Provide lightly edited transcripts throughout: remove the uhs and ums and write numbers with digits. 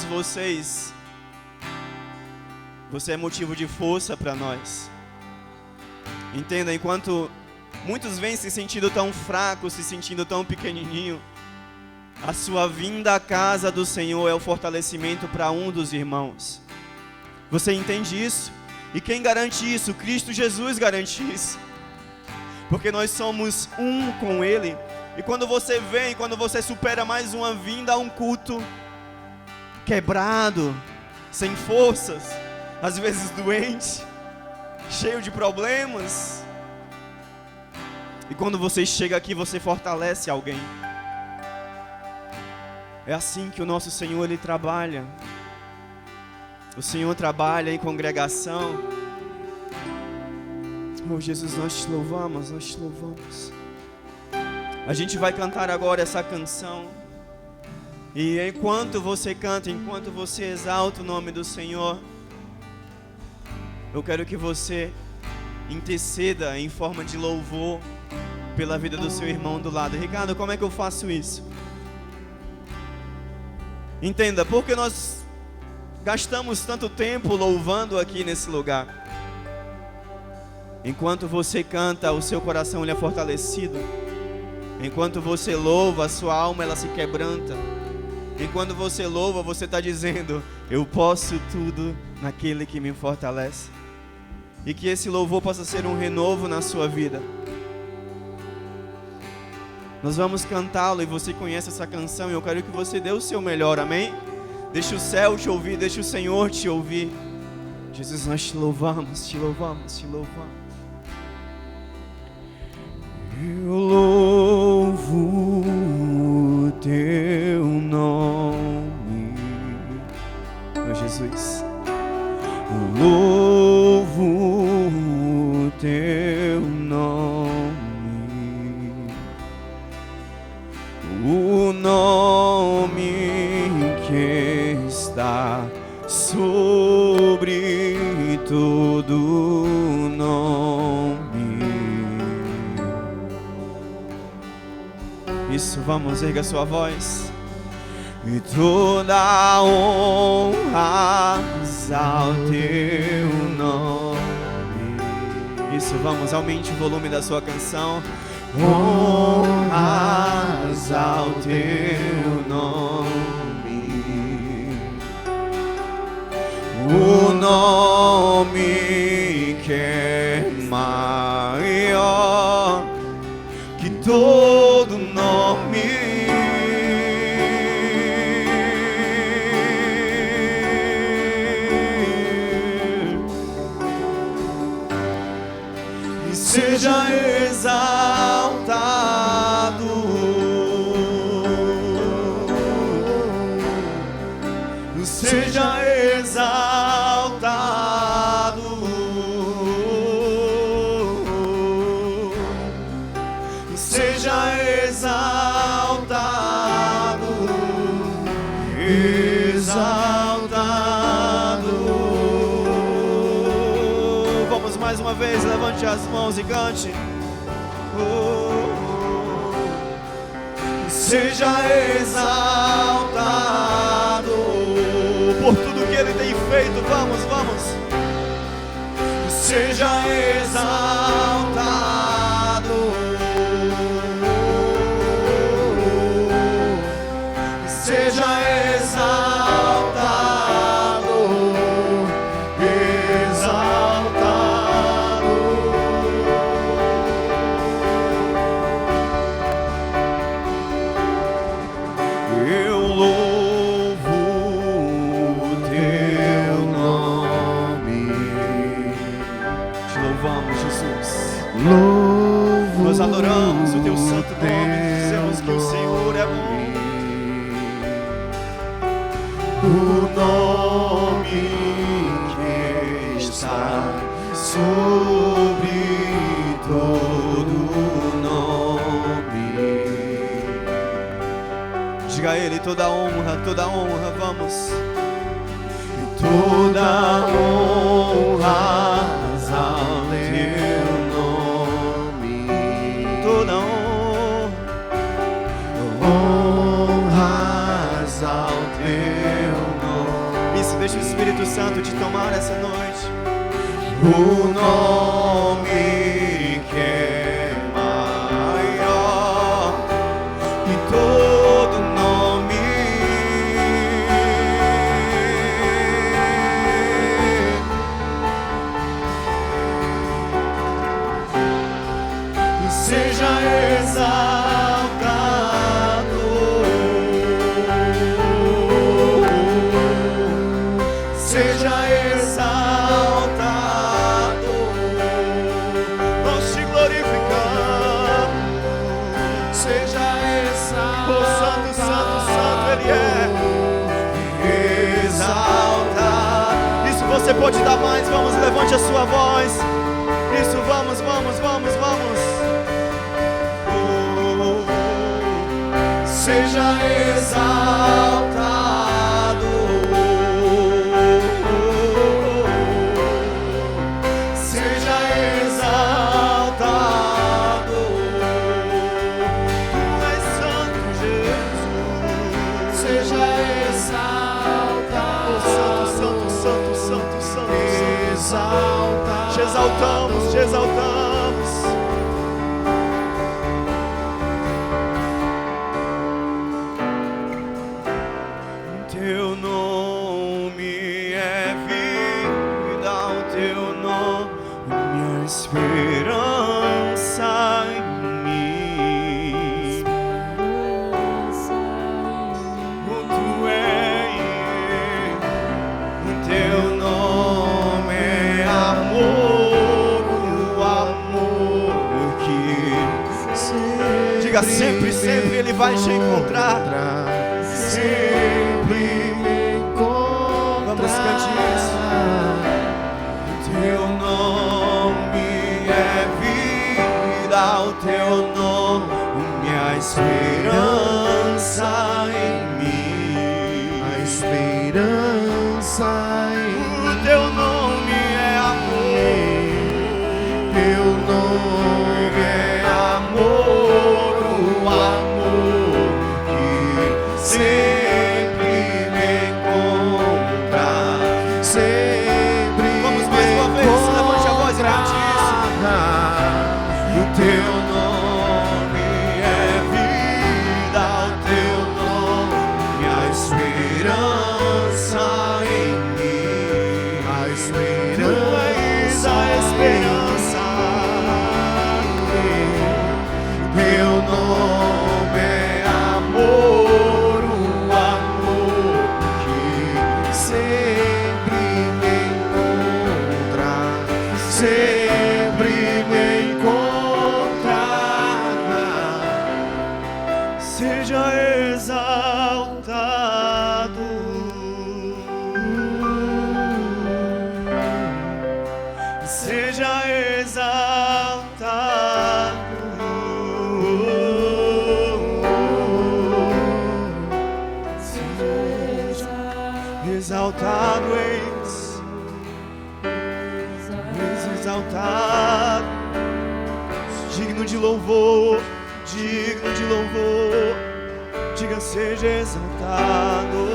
vocês, você é motivo de força para nós. Entenda, enquanto muitos vêm se sentindo tão fracos, se sentindo tão pequenininho, a sua vinda à casa do Senhor é o fortalecimento para um dos irmãos. Você entende isso? E quem garante isso? Cristo Jesus garante isso. Porque nós somos um com Ele. E quando você vem, quando você supera mais uma vinda a um culto quebrado, sem forças, às vezes doente, cheio de problemas, e quando você chega aqui, você fortalece alguém. É assim que o nosso Senhor, Ele trabalha. O Senhor trabalha em congregação. Oh Jesus, nós te louvamos, nós te louvamos. A gente vai cantar agora essa canção. E enquanto você canta, enquanto você exalta o nome do Senhor, eu quero que você interceda em forma de louvor pela vida do seu irmão do lado. Ricardo, como é que eu faço isso? Entenda, porque nós gastamos tanto tempo louvando aqui nesse lugar. Enquanto você canta, o seu coração ele é fortalecido. Enquanto você louva, a sua alma ela se quebranta. Enquanto você louva, você está dizendo: eu posso tudo naquele que me fortalece. E que esse louvor possa ser um renovo na sua vida. Nós vamos cantá-lo e você conhece essa canção e eu quero que você dê o seu melhor, amém? Deixa o céu te ouvir, deixa o Senhor te ouvir. Jesus, nós te louvamos, te louvamos, te louvamos. Eu louvo o teu nome, oh Jesus. Eu louvo o teu nome, o nome que está sobre todo nome. Isso, vamos, erga sua voz. E toda a honra ao teu nome. Isso, vamos, aumente o volume da sua canção. Honras ao teu nome, o nome que é maior que todo nome. E seja exaltado, seja exaltado, seja exaltado, exaltado. Vamos mais uma vez, levante as mãos e cante. Seja exaltado por tudo que Ele tem feito. Vamos, vamos. Seja exaltado, seja exaltado, exaltado. Eu louvo o teu nome. Te louvamos, Jesus. Nós adoramos o teu santo nome. Dizemos que o Senhor é bom. O nome que está sobre todo nome. Diga a Ele toda honra, vamos. Toda honra ao teu nome, toda honra ao teu nome. Deixa o Espírito Santo te tomar essa noite. O nome que é maior que todo nome. Seja exaltado, seja exaltado, nós te glorificamos. Seja exaltado, oh, santo, santo, santo Ele é. Exaltado. Isso você pode dar mais, vamos, levante a sua voz. Isso, vamos, vamos, vamos, vamos. Seja exaltado, seja exaltado. Tu és santo, Jesus. Seja exaltado, santo, santo, santo, santo, santo, exaltado. Te exaltamos, te exaltamos. Teu nome é vida, o teu nome é minha esperança em mim. O tu és, o teu nome é amor, o amor que diga sempre, sempre Ele vai te encontrar. Sempre me encontrar. Vamos cantar isso. Teu nome é vida, o teu nome é a esperança em mim. A esperança em mim. O teu nome é amor. Teu nome é amor, o amor que sempre me encontra, sempre. Vamos mais uma vez, levante a voz e cante isso. O teu nome é vida, o teu nome é a esperança em mim. A esperança, a esperança. Teu nome é amor, o amor que sempre me encontra, sempre me encontra. Seja exaltado, seja exaltado. Exaltado és, exaltado, digno de louvor, digno de louvor. Diga, seja exaltado,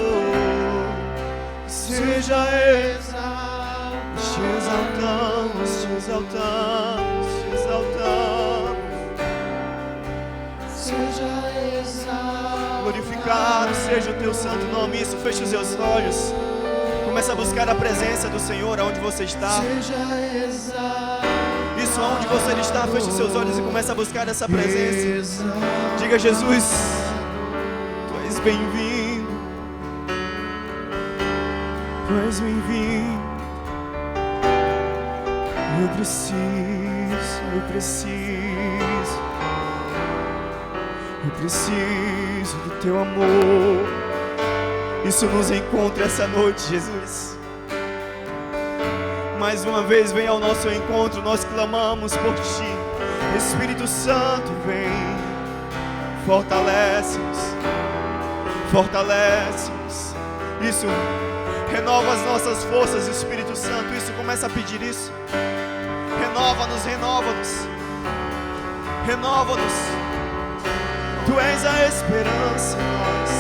seja exaltado. Te exaltamos, te exaltamos, te exaltamos. Seja exaltado. Glorificado seja o teu santo nome. Isso, feche os seus olhos. Começa a buscar a presença do Senhor aonde você está. Isso, aonde você está, feche os seus olhos e começa a buscar essa presença. Diga, Jesus, Tu és bem-vindo. Tu és bem-vindo. Eu preciso do Teu amor. Isso nos encontra essa noite, Jesus. Mais uma vez vem ao nosso encontro, nós clamamos por Ti. Espírito Santo, vem, fortalece-nos, fortalece-nos. Isso, renova as nossas forças, Espírito Santo. Isso, começa a pedir isso. Renova-nos, renova-nos, renova-nos. Tu és a esperança em nós.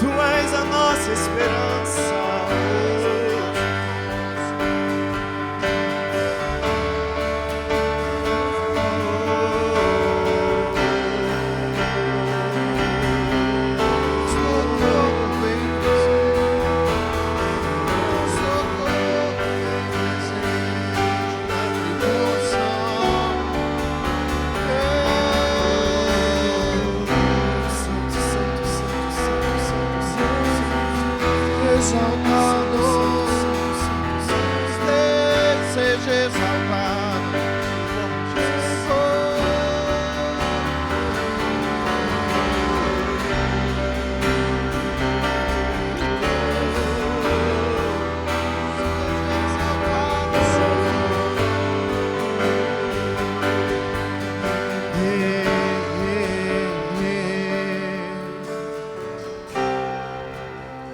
Tu és nossa esperança.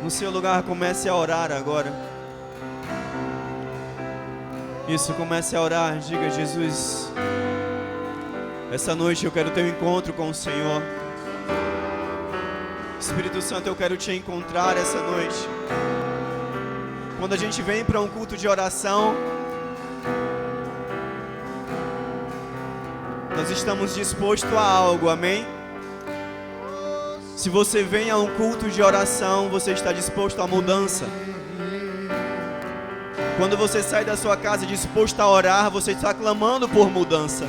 No seu lugar, comece a orar agora. Isso, comece a orar. Diga: Jesus, essa noite eu quero ter um encontro com o Senhor. Espírito Santo, eu quero te encontrar essa noite. Quando a gente vem para um culto de oração, nós estamos dispostos a algo, amém? Se você vem a um culto de oração, você está disposto à mudança. Quando você sai da sua casa disposto a orar, você está clamando por mudança.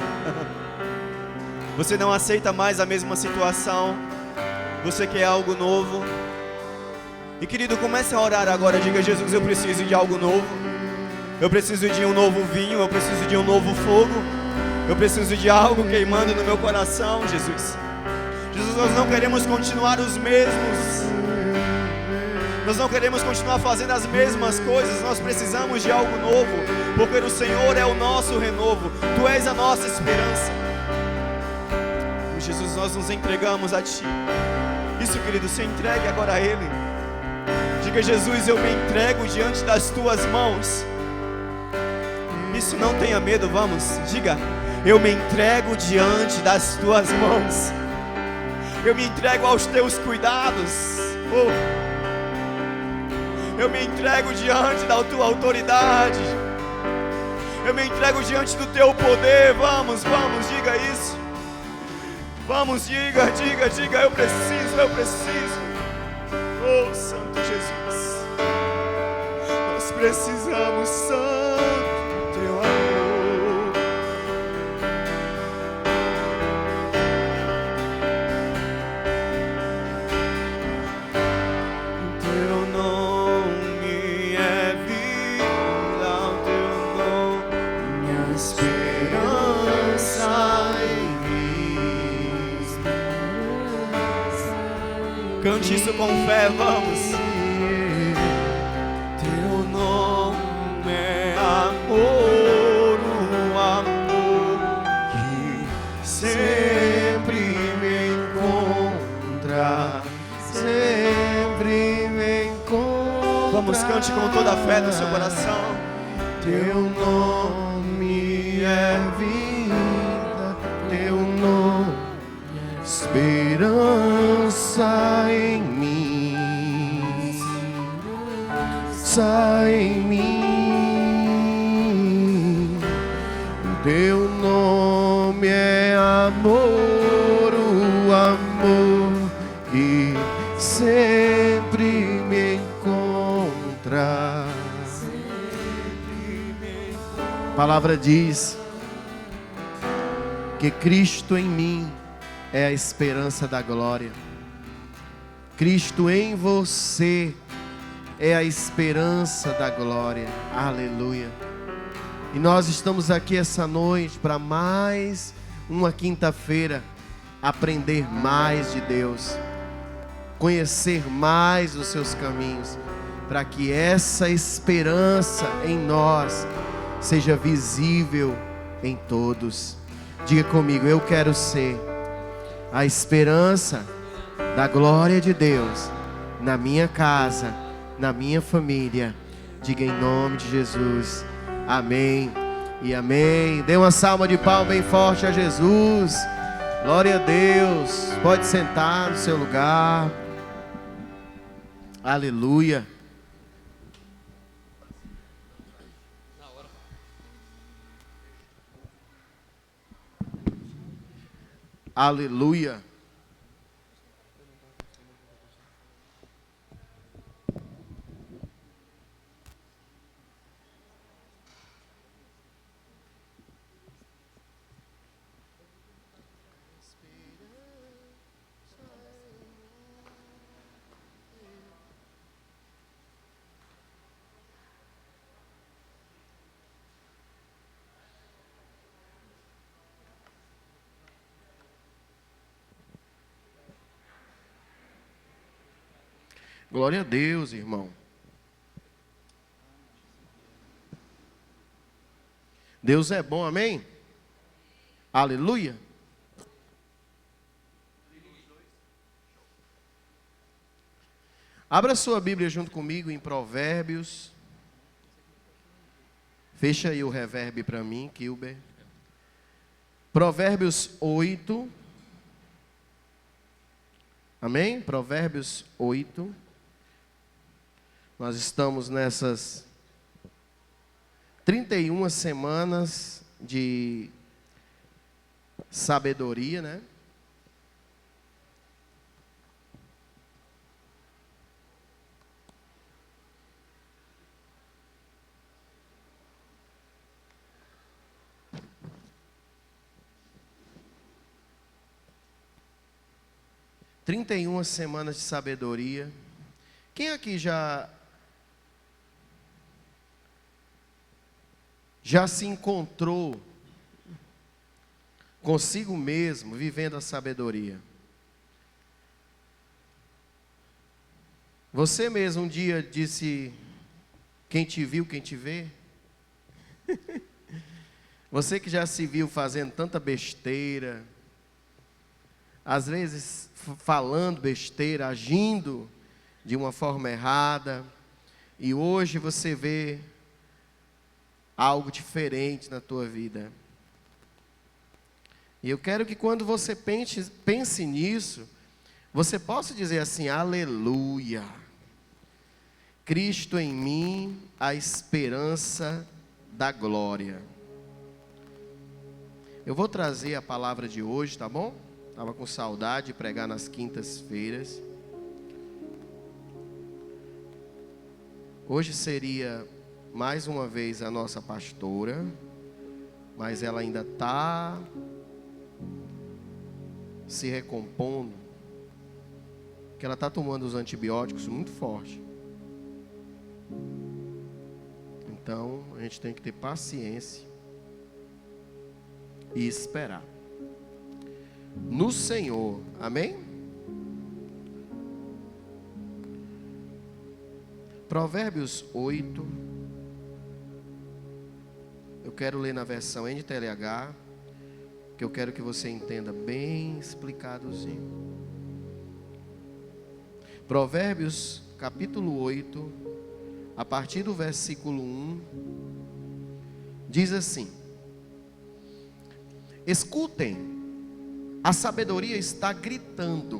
Você não aceita mais a mesma situação. Você quer algo novo. E querido, comece a orar agora. Diga: Jesus, eu preciso de algo novo. Eu preciso de um novo vinho. Eu preciso de um novo fogo. Eu preciso de algo queimando no meu coração, Jesus. Jesus, nós não queremos continuar os mesmos. Nós não queremos continuar fazendo as mesmas coisas. Nós precisamos de algo novo, porque o Senhor é o nosso renovo. Tu és a nossa esperança. Jesus, nós nos entregamos a Ti. Isso, querido, se entregue agora a Ele. Diga: Jesus, eu me entrego diante das Tuas mãos. Isso, não tenha medo, vamos. Diga: eu me entrego diante das Tuas mãos. Eu me entrego aos Teus cuidados. Eu me entrego diante da Tua autoridade. Eu me entrego diante do Teu poder. Vamos, diga isso. Vamos, diga, eu preciso. Oh, Santo Jesus. Nós precisamos, Santo, do Teu amor. O Teu nome é vida, o Teu nome é esperança em mim. Cante isso com fé, vamos. Teu nome é amor, o amor que sempre me encontra, sempre me encontra. Vamos, cante com toda a fé do seu coração. Teu nome é vida, Teu nome é esperança em mim, sai em mim. Teu nome é amor, o amor que sempre me encontra. A palavra diz que Cristo em mim é a esperança da glória. Cristo em você é a esperança da glória. Aleluia. E nós estamos aqui essa noite para mais uma quinta-feira aprender mais de Deus, conhecer mais os seus caminhos, para que essa esperança em nós seja visível em todos. Diga comigo: eu quero ser a esperança da glória de Deus na minha casa, na minha família. Diga em nome de Jesus. Amém e amém. Dê uma salva de palmas bem forte a Jesus. Glória a Deus. Pode sentar no seu lugar. Aleluia. Aleluia. Glória a Deus, irmão. Deus é bom, amém? Aleluia. Abra sua Bíblia junto comigo em Provérbios. Fecha aí o reverb para mim, Kilber. Provérbios 8. Amém? Provérbios 8. Nós estamos nessas 31 semanas de sabedoria, né? Trinta e uma semanas de sabedoria. Quem aqui já se encontrou consigo mesmo, vivendo a sabedoria? Você mesmo um dia disse, quem te viu, quem te vê? Você que já se viu fazendo tanta besteira, às vezes falando besteira, agindo de uma forma errada, e hoje você vê algo diferente na tua vida. E eu quero que quando você pense nisso, você possa dizer assim: aleluia, Cristo em mim, a esperança da glória. Eu vou trazer a palavra de hoje, tá bom? Estava com saudade de pregar nas quintas-feiras. Hoje seria mais uma vez a nossa pastora, mas ela ainda está se recompondo, que ela está tomando os antibióticos muito forte. Então a gente tem que ter paciência e esperar no Senhor, amém? Provérbios 8, eu quero ler na versão NTLH, que eu quero que você entenda bem explicadozinho. Provérbios capítulo 8, a partir do versículo 1, diz assim: escutem, a sabedoria está gritando,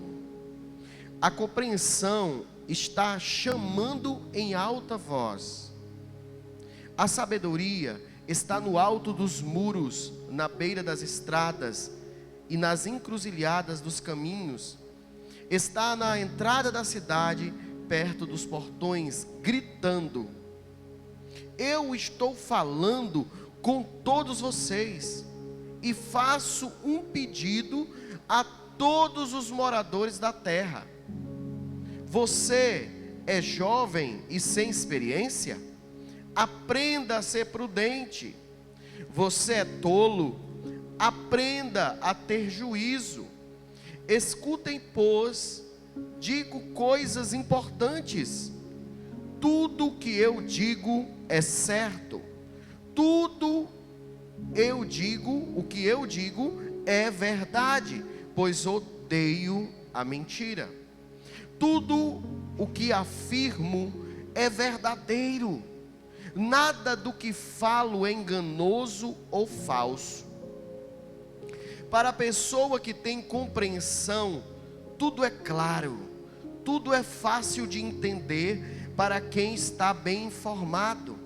a compreensão está chamando em alta voz. A sabedoria está no alto dos muros, na beira das estradas e nas encruzilhadas dos caminhos. Está na entrada da cidade, perto dos portões, gritando. Eu estou falando com todos vocês e faço um pedido a todos os moradores da terra. Você é jovem e sem experiência? Aprenda a ser prudente. Você é tolo? Aprenda a ter juízo. Escutem, pois, digo coisas importantes. Tudo que eu digo é certo. Tudo o que eu digo é verdade, pois odeio a mentira. Tudo o que afirmo é verdadeiro. Nada do que falo é enganoso ou falso. Para a pessoa que tem compreensão, tudo é claro, tudo é fácil de entender para quem está bem informado.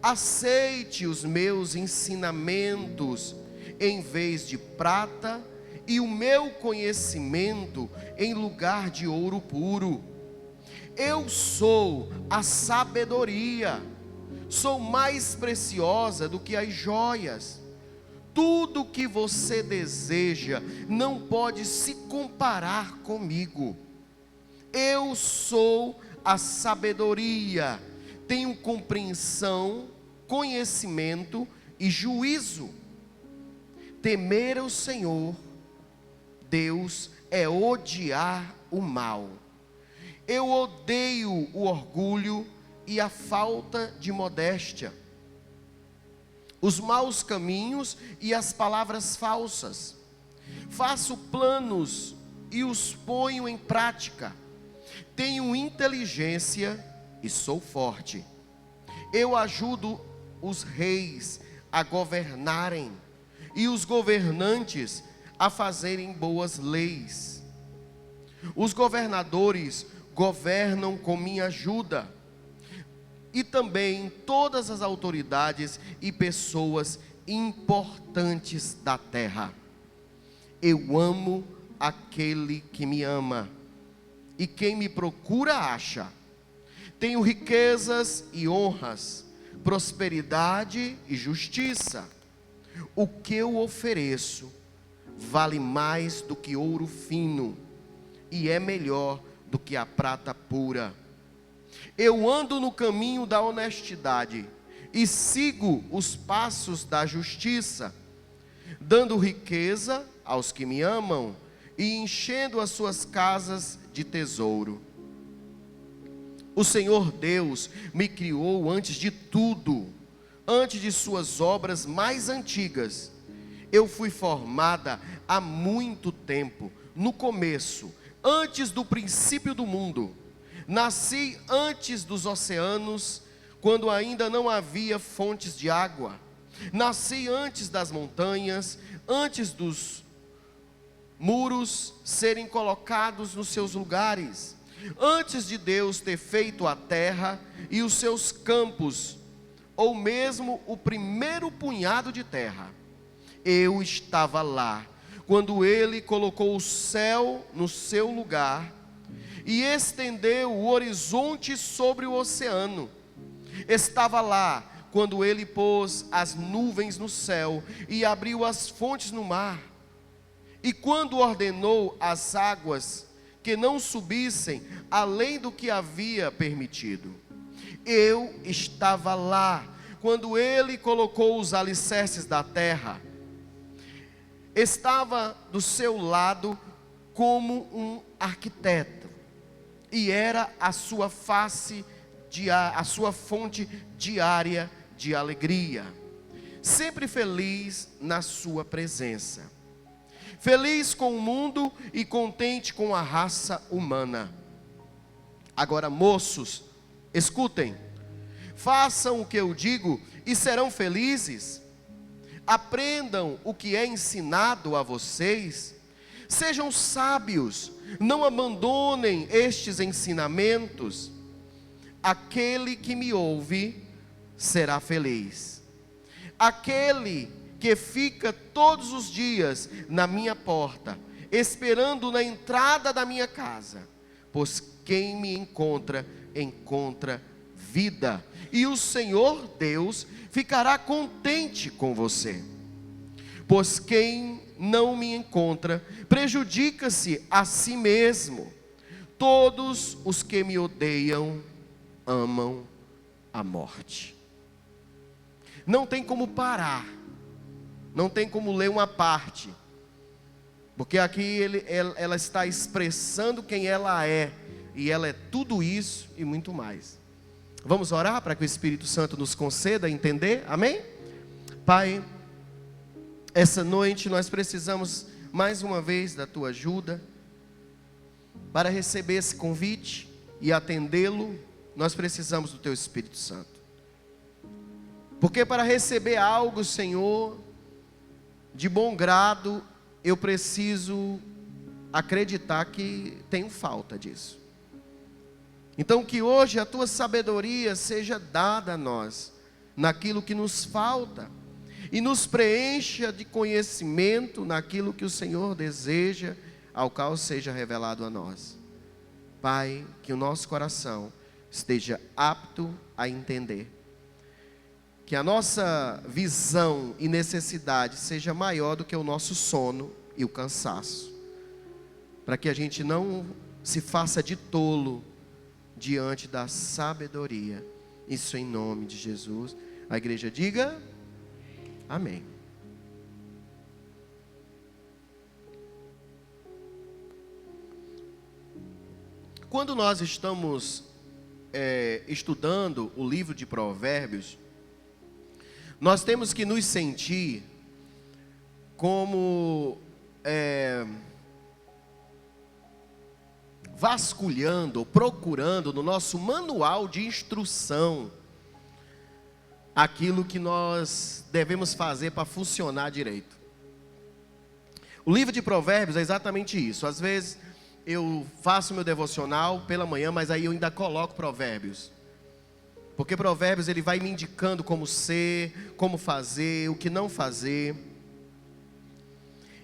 Aceite os meus ensinamentos em vez de prata, e o meu conhecimento em lugar de ouro puro. Eu sou a sabedoria, sou mais preciosa do que as joias. Tudo que você deseja não pode se comparar comigo. Eu sou a sabedoria, tenho compreensão, conhecimento e juízo. Temer o Senhor, Deus, é odiar o mal. Eu odeio o orgulho e a falta de modéstia, os maus caminhos e as palavras falsas. Faço planos e os ponho em prática. Tenho inteligência e sou forte. Eu ajudo os reis a governarem e os governantes a fazerem boas leis. Os governadores governam com minha ajuda, e também todas as autoridades e pessoas importantes da terra. Eu amo aquele que me ama, e quem me procura acha. Tenho riquezas e honras, prosperidade e justiça. O que eu ofereço vale mais do que ouro fino, e é melhor do que a prata pura. Eu ando no caminho da honestidade e sigo os passos da justiça, dando riqueza aos que me amam e enchendo as suas casas de tesouro. O Senhor Deus me criou antes de tudo, antes de suas obras mais antigas. Eu fui formada há muito tempo, no começo, antes do princípio do mundo. Nasci antes dos oceanos, quando ainda não havia fontes de água. Nasci antes das montanhas, antes dos muros serem colocados nos seus lugares. Antes de Deus ter feito a terra e os seus campos, ou mesmo o primeiro punhado de terra. Eu estava lá, quando Ele colocou o céu no seu lugar, e estendeu o horizonte sobre o oceano. Estava lá, quando Ele pôs as nuvens no céu, e abriu as fontes no mar. E quando ordenou as águas, que não subissem além do que havia permitido. Eu estava lá, quando Ele colocou os alicerces da terra. Estava do seu lado como um arquiteto, e era a sua a sua fonte diária de alegria, sempre feliz na sua presença, feliz com o mundo e contente com a raça humana. Agora, moços, escutem, façam o que eu digo e serão felizes. Aprendam o que é ensinado a vocês. Sejam sábios, não abandonem estes ensinamentos. Aquele que me ouve será feliz. Aquele que fica todos os dias na minha porta, esperando na entrada da minha casa. Pois quem me encontra, encontra vida, e o Senhor Deus ficará contente com você. Pois quem não me encontra, prejudica-se a si mesmo. Todos os que me odeiam, amam a morte. Não tem como parar, não tem como ler uma parte, porque aqui ela está expressando quem ela é, e ela é tudo isso e muito mais. Vamos orar para que o Espírito Santo nos conceda entender, amém? Pai, essa noite nós precisamos mais uma vez da Tua ajuda, para receber esse convite e atendê-lo. Nós precisamos do Teu Espírito Santo, porque para receber algo, Senhor, de bom grado, eu preciso acreditar que tenho falta disso. Então que hoje a tua sabedoria seja dada a nós, naquilo que nos falta, e nos preencha de conhecimento naquilo que o Senhor deseja, ao qual seja revelado a nós. Pai, que o nosso coração esteja apto a entender, que a nossa visão e necessidade seja maior do que o nosso sono e o cansaço, para que a gente não se faça de tolo diante da sabedoria. Isso em nome de Jesus. A igreja diga amém. Quando nós estamos estudando o livro de Provérbios, nós temos que nos sentir como vasculhando, procurando no nosso manual de instrução aquilo que nós devemos fazer para funcionar direito. O livro de Provérbios é exatamente isso. Às vezes eu faço meu devocional pela manhã, mas aí eu ainda coloco Provérbios. Porque Provérbios ele vai me indicando como ser, como fazer, o que não fazer.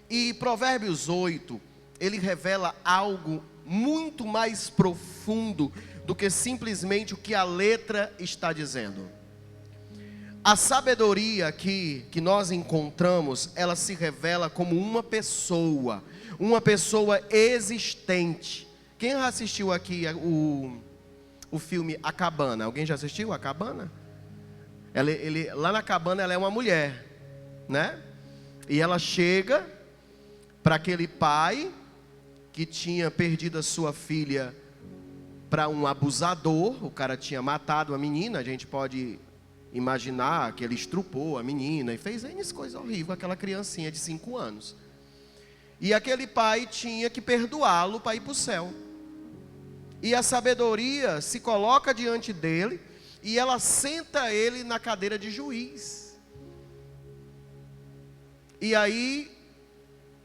E Provérbios 8, ele revela algo muito mais profundo do que simplesmente o que a letra está dizendo. A sabedoria que nós encontramos, ela se revela como uma pessoa existente. Quem já assistiu aqui o filme A Cabana? Alguém já assistiu A Cabana? Lá na cabana ela é uma mulher, né? E ela chega para aquele pai que tinha perdido a sua filha para um abusador. O cara tinha matado a menina. A gente pode imaginar que ele estrupou a menina e fez N coisa horrível com aquela criancinha de 5 anos. E aquele pai tinha que perdoá-lo para ir para o céu. E a sabedoria se coloca diante dele e ela senta ele na cadeira de juiz. E aí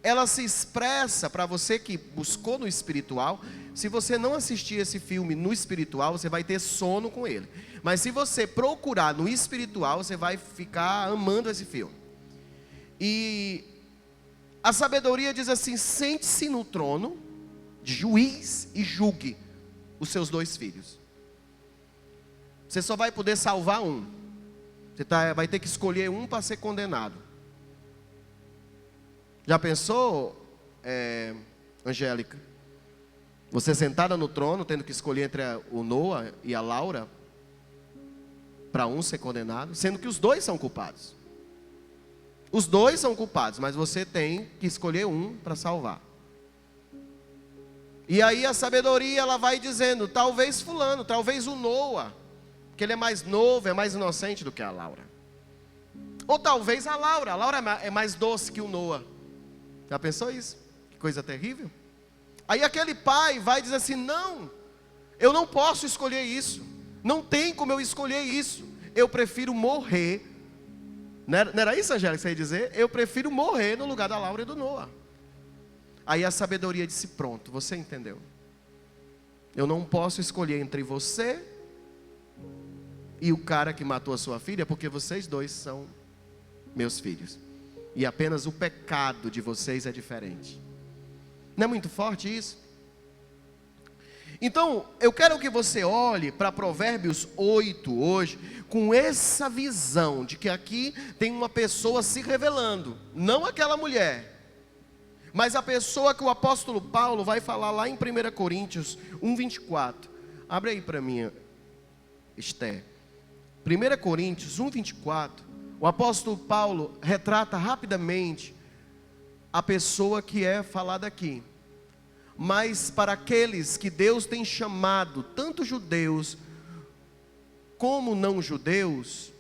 ela se expressa para você que buscou no espiritual. Se você não assistir esse filme no espiritual, você vai ter sono com ele. Mas se você procurar no espiritual, você vai ficar amando esse filme. E a sabedoria diz assim: sente-se no trono de juiz e julgue os seus 2 filhos. Você só vai poder salvar um. Você vai ter que escolher um para ser condenado. Já pensou, Angélica? Você sentada no trono, tendo que escolher entre o Noah e a Laura, para um ser condenado, sendo que os 2 são culpados. Os 2 são culpados, mas você tem que escolher um para salvar. E aí a sabedoria ela vai dizendo: talvez fulano, talvez o Noah, porque ele é mais novo, é mais inocente do que a Laura. Ou talvez a Laura é mais doce que o Noah. Já pensou isso? Que coisa terrível. Aí aquele pai vai dizer assim: não, eu não posso escolher isso. Não tem como eu escolher isso. Eu prefiro morrer. Não era isso, Angélica, que você ia dizer? Eu prefiro morrer no lugar da Laura e do Noah. Aí a sabedoria disse: pronto, você entendeu. Eu não posso escolher entre você e o cara que matou a sua filha, porque vocês 2 são meus filhos. E apenas o pecado de vocês é diferente. Não é muito forte isso? Então, eu quero que você olhe para Provérbios 8 hoje, com essa visão de que aqui tem uma pessoa se revelando. Não aquela mulher, mas a pessoa que o apóstolo Paulo vai falar lá em 1 Coríntios 1:24. Abre aí para mim, Esther. 1 Coríntios 1:24. O apóstolo Paulo retrata rapidamente a pessoa que é falada aqui. Mas para aqueles que Deus tem chamado, tanto judeus como não judeus,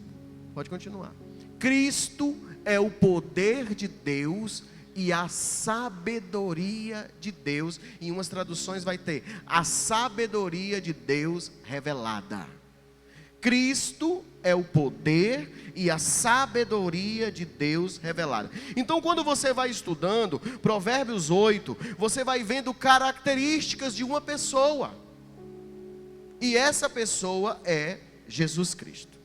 pode continuar. Cristo é o poder de Deus e a sabedoria de Deus. Em umas traduções vai ter a sabedoria de Deus revelada. Cristo é o poder e a sabedoria de Deus revelada. Então, quando você vai estudando Provérbios 8, você vai vendo características de uma pessoa. E essa pessoa é Jesus Cristo.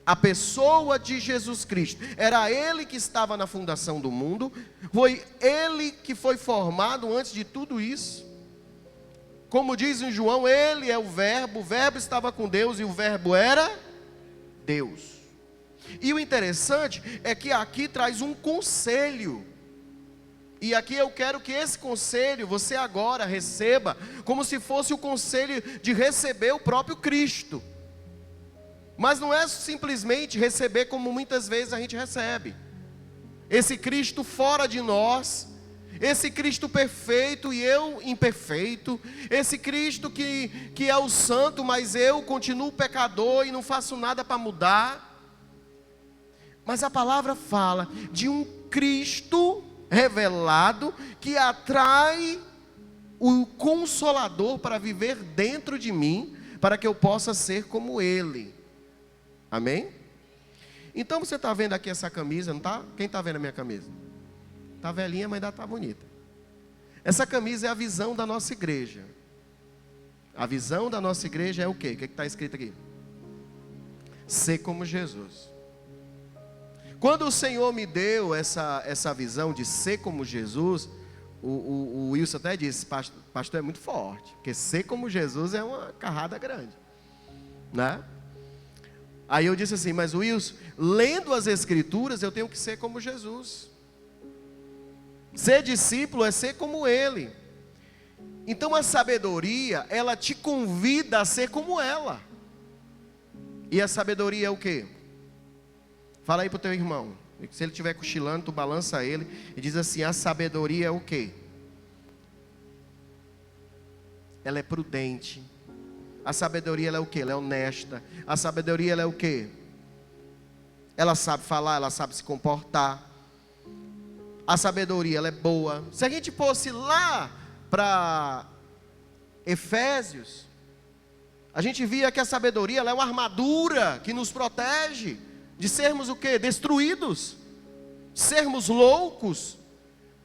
A pessoa de Jesus Cristo. Era Ele que estava na fundação do mundo. Foi Ele que foi formado antes de tudo isso. Como diz em João, Ele é o Verbo estava com Deus e o Verbo era Deus. E o interessante é que aqui traz um conselho. E aqui eu quero que esse conselho você agora receba como se fosse o conselho de receber o próprio Cristo. Mas não é simplesmente receber como muitas vezes a gente recebe. Esse Cristo fora de nós, esse Cristo perfeito e eu imperfeito, esse Cristo que é o santo, mas eu continuo pecador e não faço nada para mudar. Mas a palavra fala de um Cristo revelado que atrai o Consolador para viver dentro de mim, para que eu possa ser como Ele. Amém? Então você está vendo aqui essa camisa, não está? Quem está vendo a minha camisa? Está velhinha, mas ainda está bonita. Essa camisa é a visão da nossa igreja. A visão da nossa igreja é o quê? O que está escrito aqui? Ser como Jesus. Quando o Senhor me deu essa visão de ser como Jesus, o Wilson até disse, pastor, é muito forte, porque ser como Jesus é uma carrada grande, né? Aí eu disse assim, mas Wilson, lendo as Escrituras, eu tenho que ser como Jesus. Ser discípulo é ser como Ele. Então a sabedoria, ela te convida a ser como ela. E a sabedoria é o quê? Fala aí para o teu irmão. Se ele estiver cochilando, tu balança ele e diz assim, a sabedoria é o quê? Ela é prudente. A sabedoria ela é o quê? Ela é honesta. A sabedoria ela é o quê? Ela sabe falar, ela sabe se comportar. A sabedoria ela é boa. Se a gente fosse lá para Efésios, a gente via que a sabedoria ela é uma armadura que nos protege de sermos o quê? Destruídos, sermos loucos,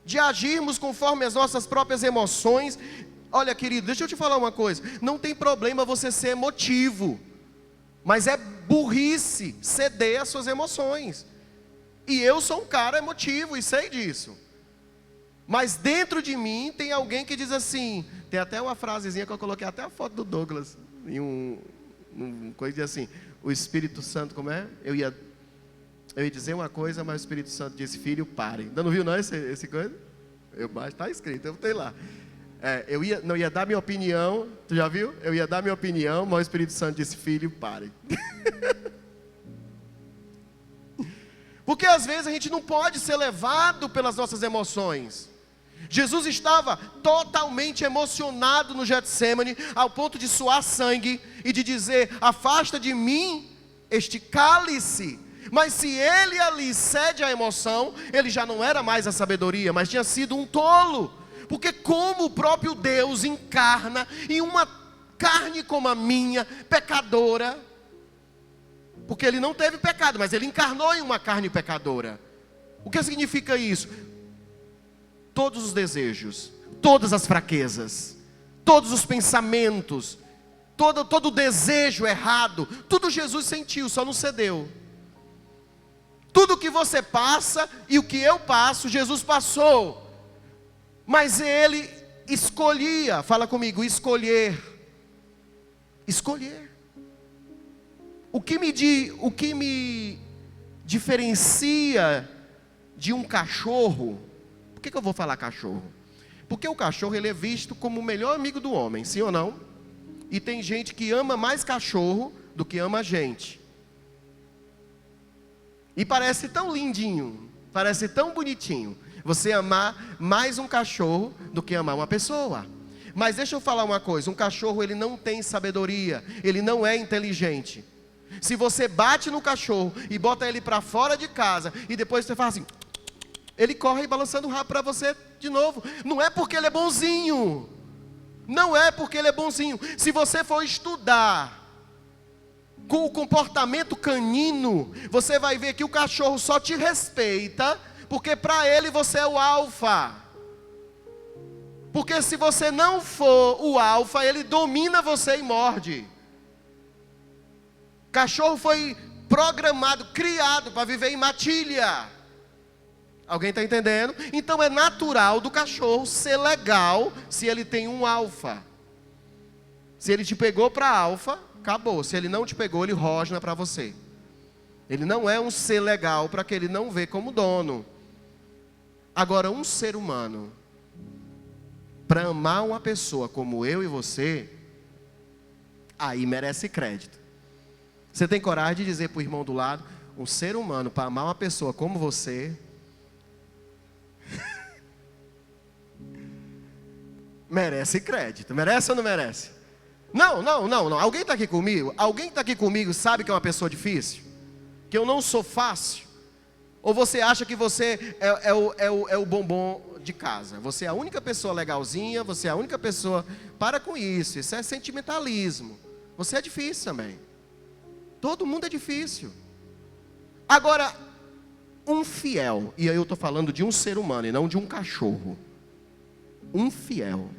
de agirmos conforme as nossas próprias emoções. Olha, querido, deixa eu te falar uma coisa. Não tem problema você ser emotivo, mas é burrice ceder às suas emoções. E eu sou um cara emotivo e sei disso. Mas dentro de mim tem alguém que diz assim, tem até uma frasezinha que eu coloquei até a foto do Douglas, em um coisa assim, o Espírito Santo, como é? Eu ia dizer uma coisa, mas o Espírito Santo disse, filho, pare. Ainda não viu não esse coisa? Está escrito, eu botei lá. Eu ia dar minha opinião, tu já viu? Eu ia dar minha opinião, mas o Espírito Santo disse, filho, pare. Porque às vezes a gente não pode ser levado pelas nossas emoções. Jesus estava totalmente emocionado no Getsêmani, ao ponto de suar sangue e de dizer, afasta de mim este cálice. Mas se ele ali cede à emoção, ele já não era mais a sabedoria, mas tinha sido um tolo. Porque como o próprio Deus encarna em uma carne como a minha, pecadora, porque ele não teve pecado, mas ele encarnou em uma carne pecadora. O que significa isso? Todos os desejos, todas as fraquezas, todos os pensamentos, todo o desejo errado, tudo Jesus sentiu, só não cedeu. Tudo que você passa e o que eu passo, Jesus passou. Mas ele escolhia, fala comigo, escolher. Escolher. O que me diferencia de um cachorro? Por que eu vou falar cachorro? Porque o cachorro ele é visto como o melhor amigo do homem, sim ou não? E tem gente que ama mais cachorro do que ama gente. E parece tão lindinho, parece tão bonitinho você amar mais um cachorro do que amar uma pessoa. Mas deixa eu falar uma coisa, um cachorro ele não tem sabedoria, ele não é inteligente. Se você bate no cachorro e bota ele para fora de casa e depois você faz assim, ele corre balançando o rabo para você de novo. Não é porque ele é bonzinho. Não é porque ele é bonzinho. Se você for estudar com o comportamento canino, você vai ver que o cachorro só te respeita porque para ele você é o alfa. Porque se você não for o alfa, ele domina você e morde. Cachorro foi programado, criado para viver em matilha. Alguém está entendendo? Então é natural do cachorro ser legal se ele tem um alfa. Se ele te pegou para alfa, acabou. Se ele não te pegou, ele rosna para você. Ele não é um ser legal para que ele não vê como dono. Agora, um ser humano, para amar uma pessoa como eu e você, aí merece crédito. Você tem coragem de dizer para o irmão do lado, um ser humano para amar uma pessoa como você, merece crédito. Merece ou não merece? Não. Alguém está aqui comigo? Alguém que está aqui comigo sabe que é uma pessoa difícil? Que eu não sou fácil? Ou você acha que você é o bombom de casa? Você é a única pessoa legalzinha, você é a única pessoa... Para com isso, isso é sentimentalismo. Você é difícil também. Todo mundo é difícil. Agora, um fiel, e aí eu estou falando de um ser humano e não de um cachorro. Um fiel,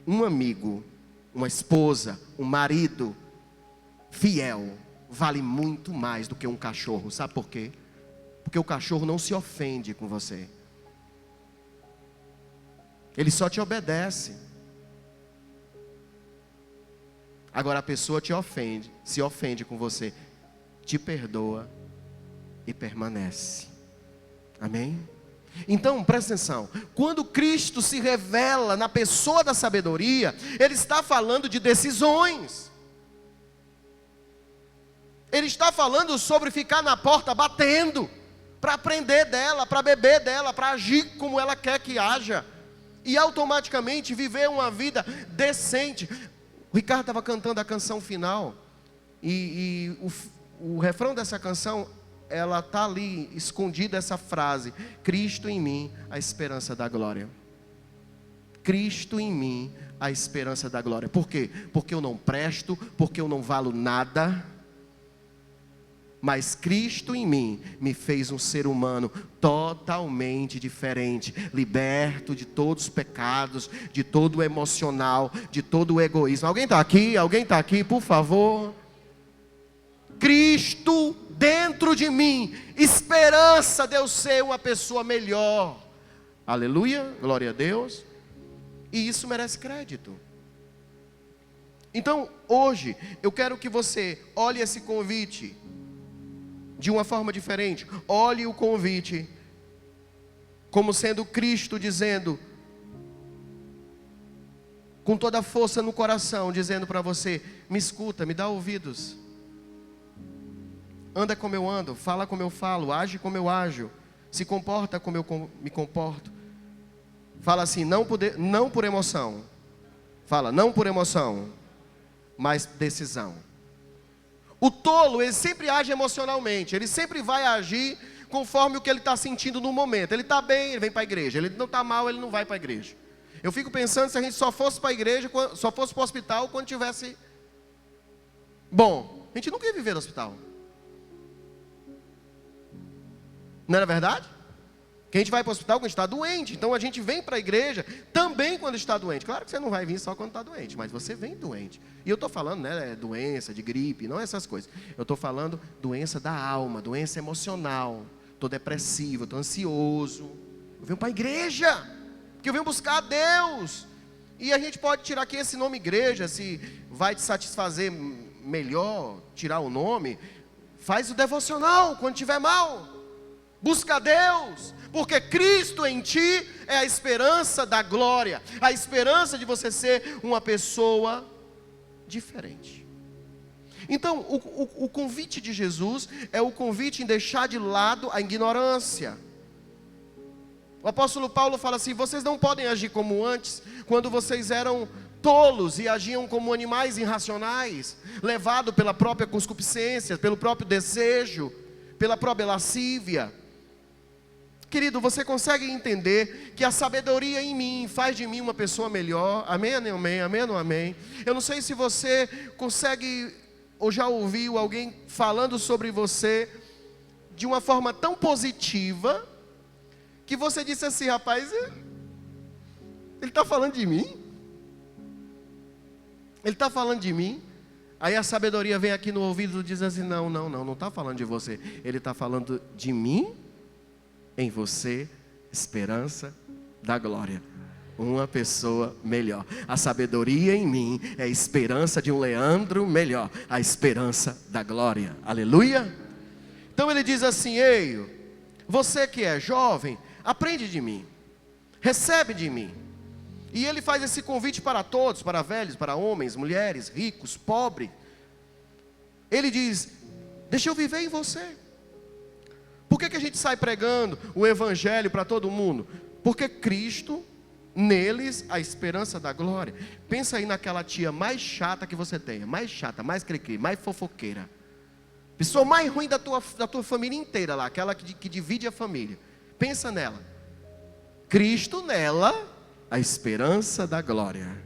um amigo, uma esposa, um marido fiel, vale muito mais do que um cachorro. Sabe por quê? Porque o cachorro não se ofende com você. Ele só te obedece. Agora a pessoa te ofende, se ofende com você, te perdoa e permanece. Amém? Então, presta atenção. Quando Cristo se revela na pessoa da sabedoria, Ele está falando de decisões. Ele está falando sobre ficar na porta batendo, para aprender dela, para beber dela, para agir como ela quer que haja, e automaticamente viver uma vida decente. O Ricardo estava cantando a canção final, e o refrão dessa canção, ela está ali escondida, essa frase: Cristo em mim, a esperança da glória. Cristo em mim, a esperança da glória. Por quê? Porque eu não presto, porque eu não valo nada, mas Cristo em mim me fez um ser humano totalmente diferente, liberto de todos os pecados, de todo o emocional, de todo o egoísmo. Alguém está aqui? Alguém está aqui, por favor? Cristo dentro de mim, esperança de eu ser uma pessoa melhor. Aleluia, glória a Deus. E isso merece crédito. Então, hoje, eu quero que você olhe esse convite de uma forma diferente. Olhe o convite como sendo Cristo dizendo, com toda a força no coração, dizendo para você: me escuta, me dá ouvidos. Anda como eu ando, fala como eu falo, age como eu ajo, se comporta como eu me comporto. Fala assim, não por emoção. Fala, não por emoção, mas decisão. O tolo, ele sempre age emocionalmente, ele sempre vai agir conforme o que ele está sentindo no momento. Ele está bem, ele vem para a igreja. Ele não está mal, ele não vai para a igreja. Eu fico pensando se a gente só fosse para a igreja, só fosse para o hospital quando tivesse bom. A gente nunca ia viver no hospital. Não era verdade? Que a gente vai para o hospital quando está doente. Então a gente vem para a igreja também quando está doente. Claro que você não vai vir só quando está doente, mas você vem doente. E eu estou falando, né, doença de gripe, não essas coisas. Eu estou falando doença da alma, doença emocional. Estou depressivo, estou ansioso. Eu venho para a igreja, porque eu venho buscar a Deus. E a gente pode tirar aqui esse nome igreja, se vai te satisfazer melhor tirar o nome. Faz o devocional quando estiver mal. Busca a Deus, porque Cristo em ti é a esperança da glória, a esperança de você ser uma pessoa diferente. Então, o convite de Jesus é o convite em deixar de lado a ignorância. O apóstolo Paulo fala assim: vocês não podem agir como antes, quando vocês eram tolos e agiam como animais irracionais, levados pela própria concupiscência, pelo próprio desejo, pela própria lascívia. Querido, você consegue entender que a sabedoria em mim faz de mim uma pessoa melhor? Amém, amém, amém ou amém? Eu não sei se você consegue ou já ouviu alguém falando sobre você de uma forma tão positiva, que você disse assim: rapaz, ele está falando de mim? Ele está falando de mim? Aí a sabedoria vem aqui no ouvido e diz assim: não está falando de você. Ele está falando de mim, em você, esperança da glória. Uma pessoa melhor. A sabedoria em mim é a esperança de um Leandro melhor. A esperança da glória. Aleluia. Então ele diz assim: ei, você que é jovem, aprende de mim, recebe de mim. E ele faz esse convite para todos, para velhos, para homens, mulheres, ricos, pobres. Ele diz: deixa eu viver em você. Por que a gente sai pregando o evangelho para todo mundo? Porque Cristo, neles, a esperança da glória. Pensa aí naquela tia mais chata que você tenha, mais chata, mais cri-cri, mais fofoqueira, pessoa mais ruim da tua família inteira lá, aquela que divide a família. Pensa nela. Cristo nela, a esperança da glória.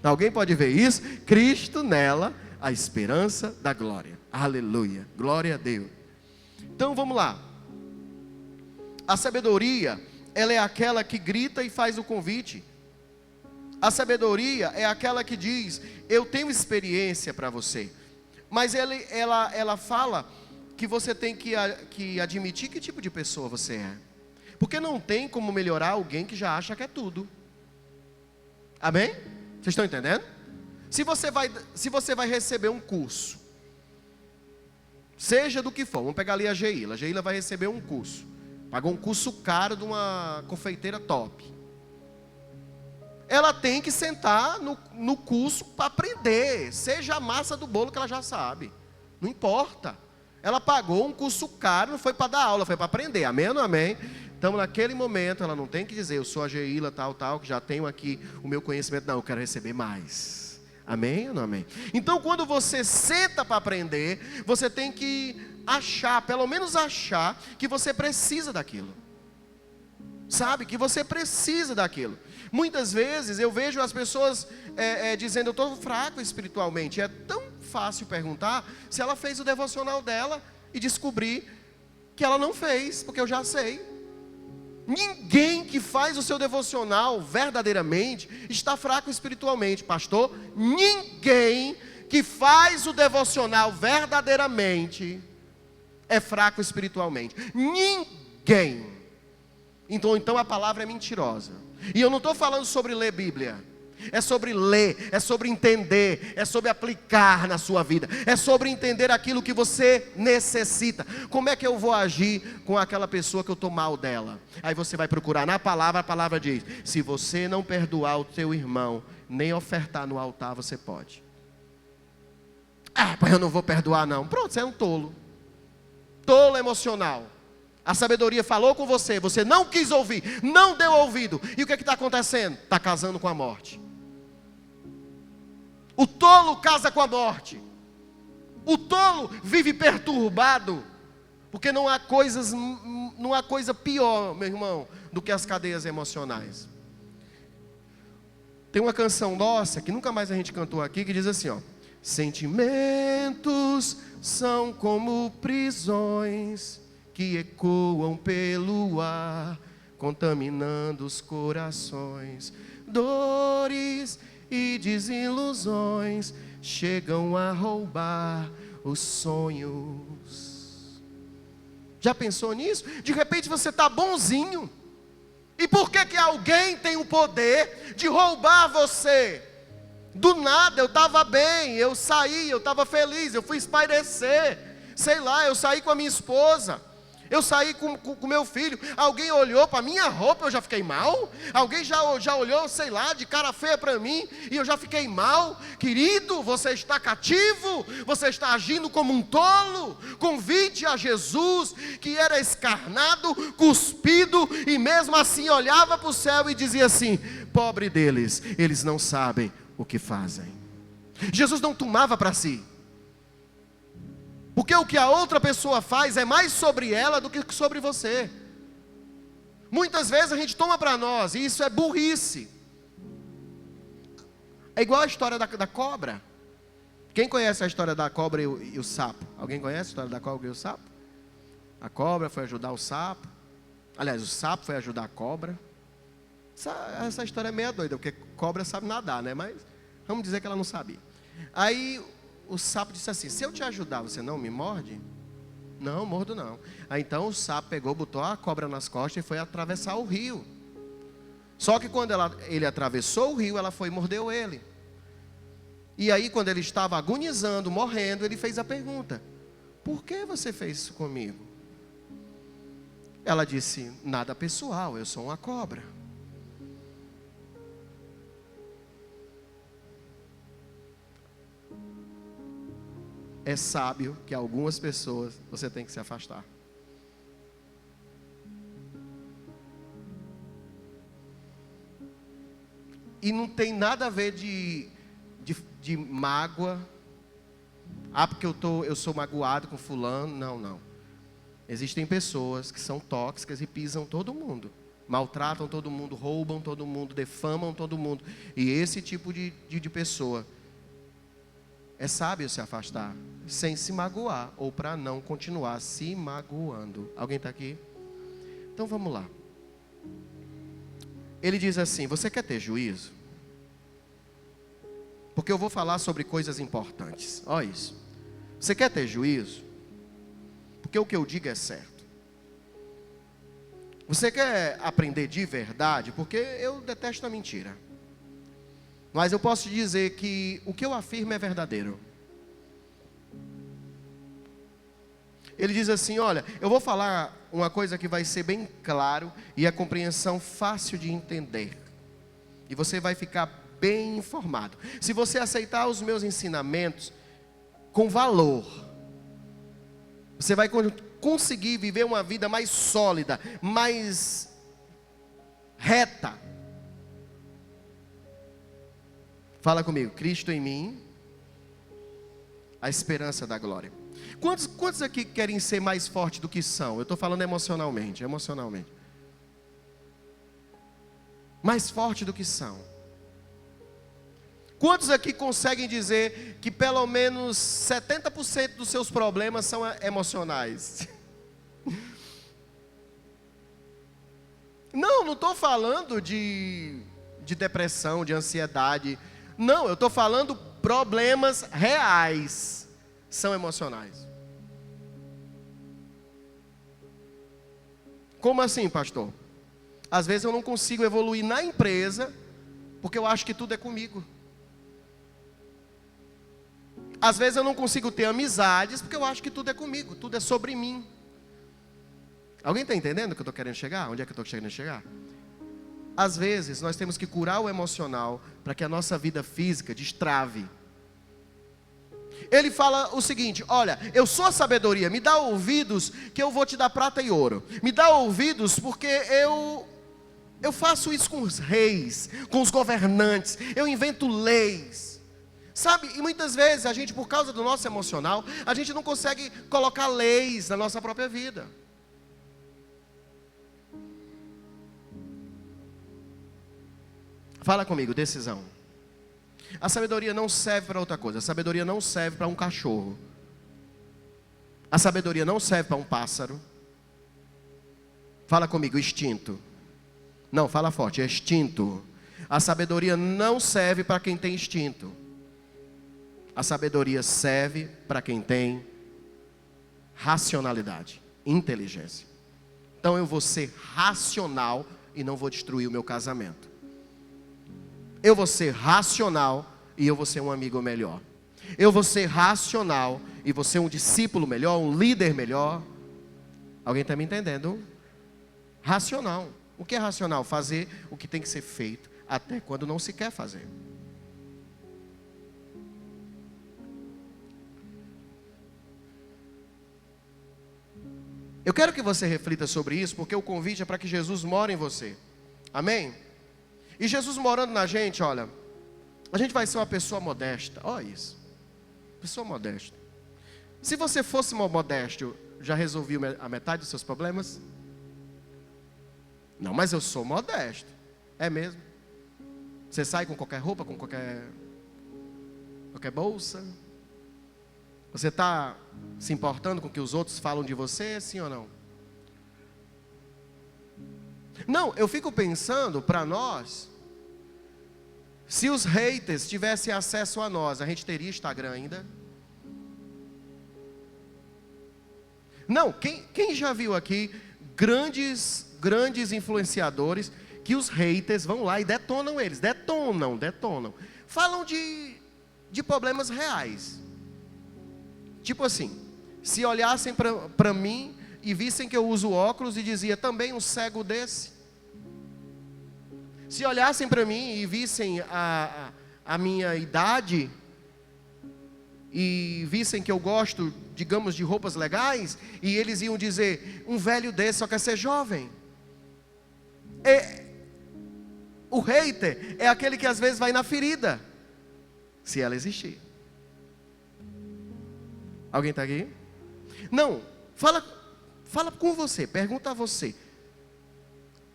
Alguém pode ver isso? Cristo nela, a esperança da glória. Aleluia, glória a Deus. Então vamos lá. A sabedoria, ela é aquela que grita e faz o convite. A sabedoria é aquela que diz: eu tenho experiência para você. Mas ela fala que você tem que admitir que tipo de pessoa você é. Porque não tem como melhorar alguém que já acha que é tudo. Amém? Vocês estão entendendo? Se você vai receber um curso, seja do que for, vamos pegar ali a Geila. A Geila vai receber um curso. Pagou um curso caro de uma confeiteira top. Ela tem que sentar no curso para aprender. Seja a massa do bolo que ela já sabe. Não importa. Ela pagou um curso caro, não foi para dar aula, foi para aprender. Amém ou não amém? Então, naquele momento, ela não tem que dizer: eu sou a Geila, tal, que já tenho aqui o meu conhecimento. Não, eu quero receber mais. Amém ou não amém? Então, quando você senta para aprender, você tem que achar, pelo menos achar, que você precisa daquilo. Sabe? Que você precisa daquilo. Muitas vezes eu vejo as pessoas dizendo: eu estou fraco espiritualmente. É tão fácil perguntar se ela fez o devocional dela e descobrir que ela não fez, porque eu já sei. Ninguém que faz o seu devocional verdadeiramente está fraco espiritualmente, pastor. Ninguém que faz o devocional verdadeiramente é fraco espiritualmente. Ninguém. Então a palavra é mentirosa. E eu não estou falando sobre ler Bíblia. É sobre ler, é sobre entender, é sobre aplicar na sua vida, é sobre entender aquilo que você necessita. Como é que eu vou agir com aquela pessoa que eu estou mal dela? Aí você vai procurar na palavra, a palavra diz: se você não perdoar o teu irmão, nem ofertar no altar, você pode. Mas eu não vou perdoar não. Pronto, você é um tolo. Tolo emocional. A sabedoria falou com você, você não quis ouvir, não deu ouvido. E o que está acontecendo? Está casando com a morte. O tolo casa com a morte. O tolo vive perturbado. Porque não há coisa pior, meu irmão, do que as cadeias emocionais. Tem uma canção nossa, que nunca mais a gente cantou aqui, que diz assim, ó: sentimentos são como prisões que ecoam pelo ar, contaminando os corações. Dores e desilusões chegam a roubar os sonhos. Já pensou nisso? De repente você está bonzinho. E por que alguém tem o poder de roubar você? Do nada, eu estava bem, eu saí, eu estava feliz, eu fui espairecer. Sei lá, eu saí com a minha esposa. Eu saí com meu filho. Alguém olhou para minha roupa, eu já fiquei mal. Alguém já olhou, sei lá, de cara feia para mim, e eu já fiquei mal. Querido, você está cativo. Você está agindo como um tolo. Convide a Jesus, que era escarnado, cuspido, e mesmo assim olhava para o céu e dizia assim: pobre deles, eles não sabem o que fazem. Jesus não tomava para si. Porque o que a outra pessoa faz é mais sobre ela do que sobre você. Muitas vezes a gente toma para nós, e isso é burrice. É igual a história da cobra. Quem conhece a história da cobra e o sapo? Alguém conhece a história da cobra e o sapo? A cobra foi ajudar o sapo. Aliás, o sapo foi ajudar a cobra. Essa história é meio doida, porque cobra sabe nadar, né? Mas vamos dizer que ela não sabia. Aí o sapo disse assim: se eu te ajudar, você não me morde? Não, mordo não. Aí então o sapo pegou, botou a cobra nas costas e foi atravessar o rio. Só que quando ele atravessou o rio, ela foi e mordeu ele. E aí quando ele estava agonizando, morrendo, ele fez a pergunta: por que você fez isso comigo? Ela disse: nada pessoal, eu sou uma cobra. É sábio que algumas pessoas você tem que se afastar. E não tem nada a ver de mágoa. Porque eu sou magoado com fulano. Não. Existem pessoas que são tóxicas e pisam todo mundo. Maltratam todo mundo, roubam todo mundo, defamam todo mundo. E esse tipo de pessoa, é sábio se afastar, sem se magoar, ou para não continuar se magoando. Alguém está aqui? Então vamos lá. Ele diz assim: você quer ter juízo? Porque eu vou falar sobre coisas importantes. Olha isso. Você quer ter juízo? Porque o que eu digo é certo. Você quer aprender de verdade? Porque eu detesto a mentira. Mas eu posso te dizer que o que eu afirmo é verdadeiro. Ele diz assim: olha, eu vou falar uma coisa que vai ser bem claro e a compreensão fácil de entender. E você vai ficar bem informado. Se você aceitar os meus ensinamentos com valor, você vai conseguir viver uma vida mais sólida, mais reta. Fala comigo: Cristo em mim, a esperança da glória. Quantos aqui querem ser mais fortes do que são? Eu estou falando emocionalmente. Mais forte do que são. Quantos aqui conseguem dizer que pelo menos 70% dos seus problemas são emocionais? Não estou falando de depressão, de ansiedade. Não, eu estou falando problemas reais são emocionais. Como assim, pastor? Às vezes eu não consigo evoluir na empresa porque eu acho que tudo é comigo. Às vezes eu não consigo ter amizades porque eu acho que tudo é comigo, tudo é sobre mim. Alguém está entendendo o que eu estou querendo chegar? Onde é que eu estou querendo chegar? Às vezes nós temos que curar o emocional para que a nossa vida física destrave. Ele fala o seguinte: olha, eu sou a sabedoria, me dá ouvidos que eu vou te dar prata e ouro. Me dá ouvidos porque eu faço isso com os reis, com os governantes, eu invento leis. Sabe, e muitas vezes a gente, por causa do nosso emocional, a gente não consegue colocar leis na nossa própria vida. Fala comigo: decisão. A sabedoria não serve para outra coisa. A sabedoria não serve para um cachorro. A sabedoria não serve para um pássaro. Fala comigo: instinto. Não, fala forte: instinto. A sabedoria não serve para quem tem instinto. A sabedoria serve para quem tem racionalidade, inteligência. Então eu vou ser racional e não vou destruir o meu casamento. Eu vou ser racional e eu vou ser um amigo melhor. Eu vou ser racional e vou ser um discípulo melhor, um líder melhor. Alguém está me entendendo? Racional. O que é racional? Fazer o que tem que ser feito, até quando não se quer fazer. Eu quero que você reflita sobre isso, porque o convite é para que Jesus more em você. Amém? E Jesus morando na gente, olha, a gente vai ser uma pessoa modesta. Olha isso. Pessoa modesta. Se você fosse modesto, já resolviu a metade dos seus problemas? Não, mas eu sou modesto. É mesmo? Você sai com qualquer roupa, com qualquer bolsa? Você está se importando com o que os outros falam de você, sim ou não? Não, eu fico pensando, para nós, se os haters tivessem acesso a nós, a gente teria Instagram ainda? Não, quem já viu aqui grandes influenciadores que os haters vão lá e detonam eles, detonam. Falam de problemas reais. Tipo assim, se olhassem para mim e vissem que eu uso óculos e dizia, também um cego desse. Se olhassem para mim e vissem a minha idade e vissem que eu gosto, digamos, de roupas legais, e eles iam dizer, um velho desse só quer ser jovem. O hater é aquele que às vezes vai na ferida, se ela existir. Alguém está aqui? Não, fala com você, pergunta a você.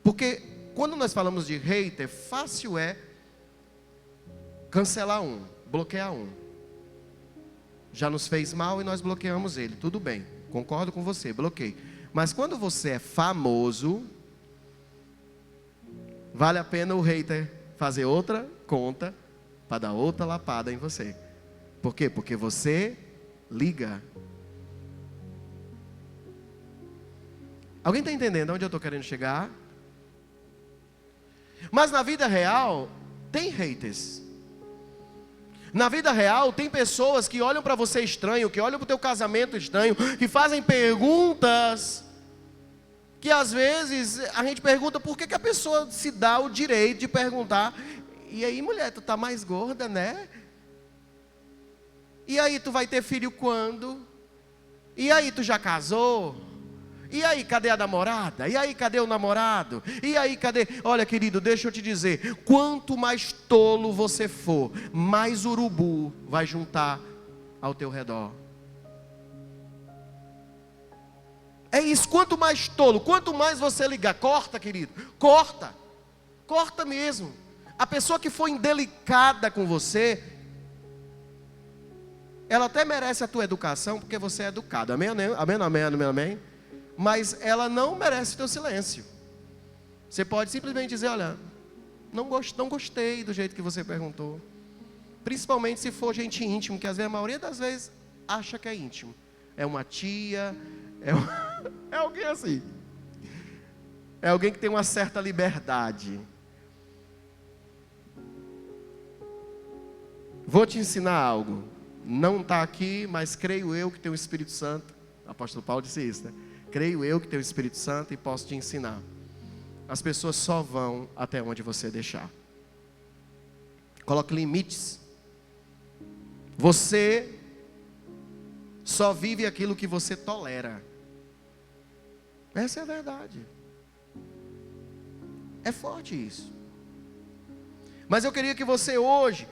Porque quando nós falamos de hater, fácil é cancelar um, bloquear um. Já nos fez mal e nós bloqueamos ele, tudo bem, concordo com você, bloqueei. Mas quando você é famoso, vale a pena o hater fazer outra conta para dar outra lapada em você. Por quê? Porque você liga. Alguém está entendendo onde eu estou querendo chegar? Mas na vida real, tem haters. Na vida real, tem pessoas que olham para você estranho, que olham para o teu casamento estranho, que fazem perguntas, que às vezes a gente pergunta por que a pessoa se dá o direito de perguntar, e aí mulher, tu tá mais gorda, né? E aí tu vai ter filho quando? E aí tu já casou? E aí, cadê a namorada? E aí, cadê o namorado? E aí, cadê? Olha, querido, deixa eu te dizer, quanto mais tolo você for, mais urubu vai juntar ao teu redor. É isso, quanto mais tolo, quanto mais você ligar, corta, querido, corta mesmo. A pessoa que for indelicada com você, ela até merece a tua educação, porque você é educado, amém, amém. Mas ela não merece o teu silêncio. Você pode simplesmente dizer, olha, não gostei do jeito que você perguntou. Principalmente se for gente íntimo, que às vezes a maioria das vezes acha que é íntimo. É uma tia, é alguém assim. É alguém que tem uma certa liberdade. Vou te ensinar algo. Não está aqui, mas creio eu que tem o Espírito Santo. O apóstolo Paulo disse isso, né? Creio eu que tenho o Espírito Santo e posso te ensinar. As pessoas só vão até onde você deixar. Coloque limites. Você só vive aquilo que você tolera. Essa é a verdade. É forte isso. Mas eu queria que você hoje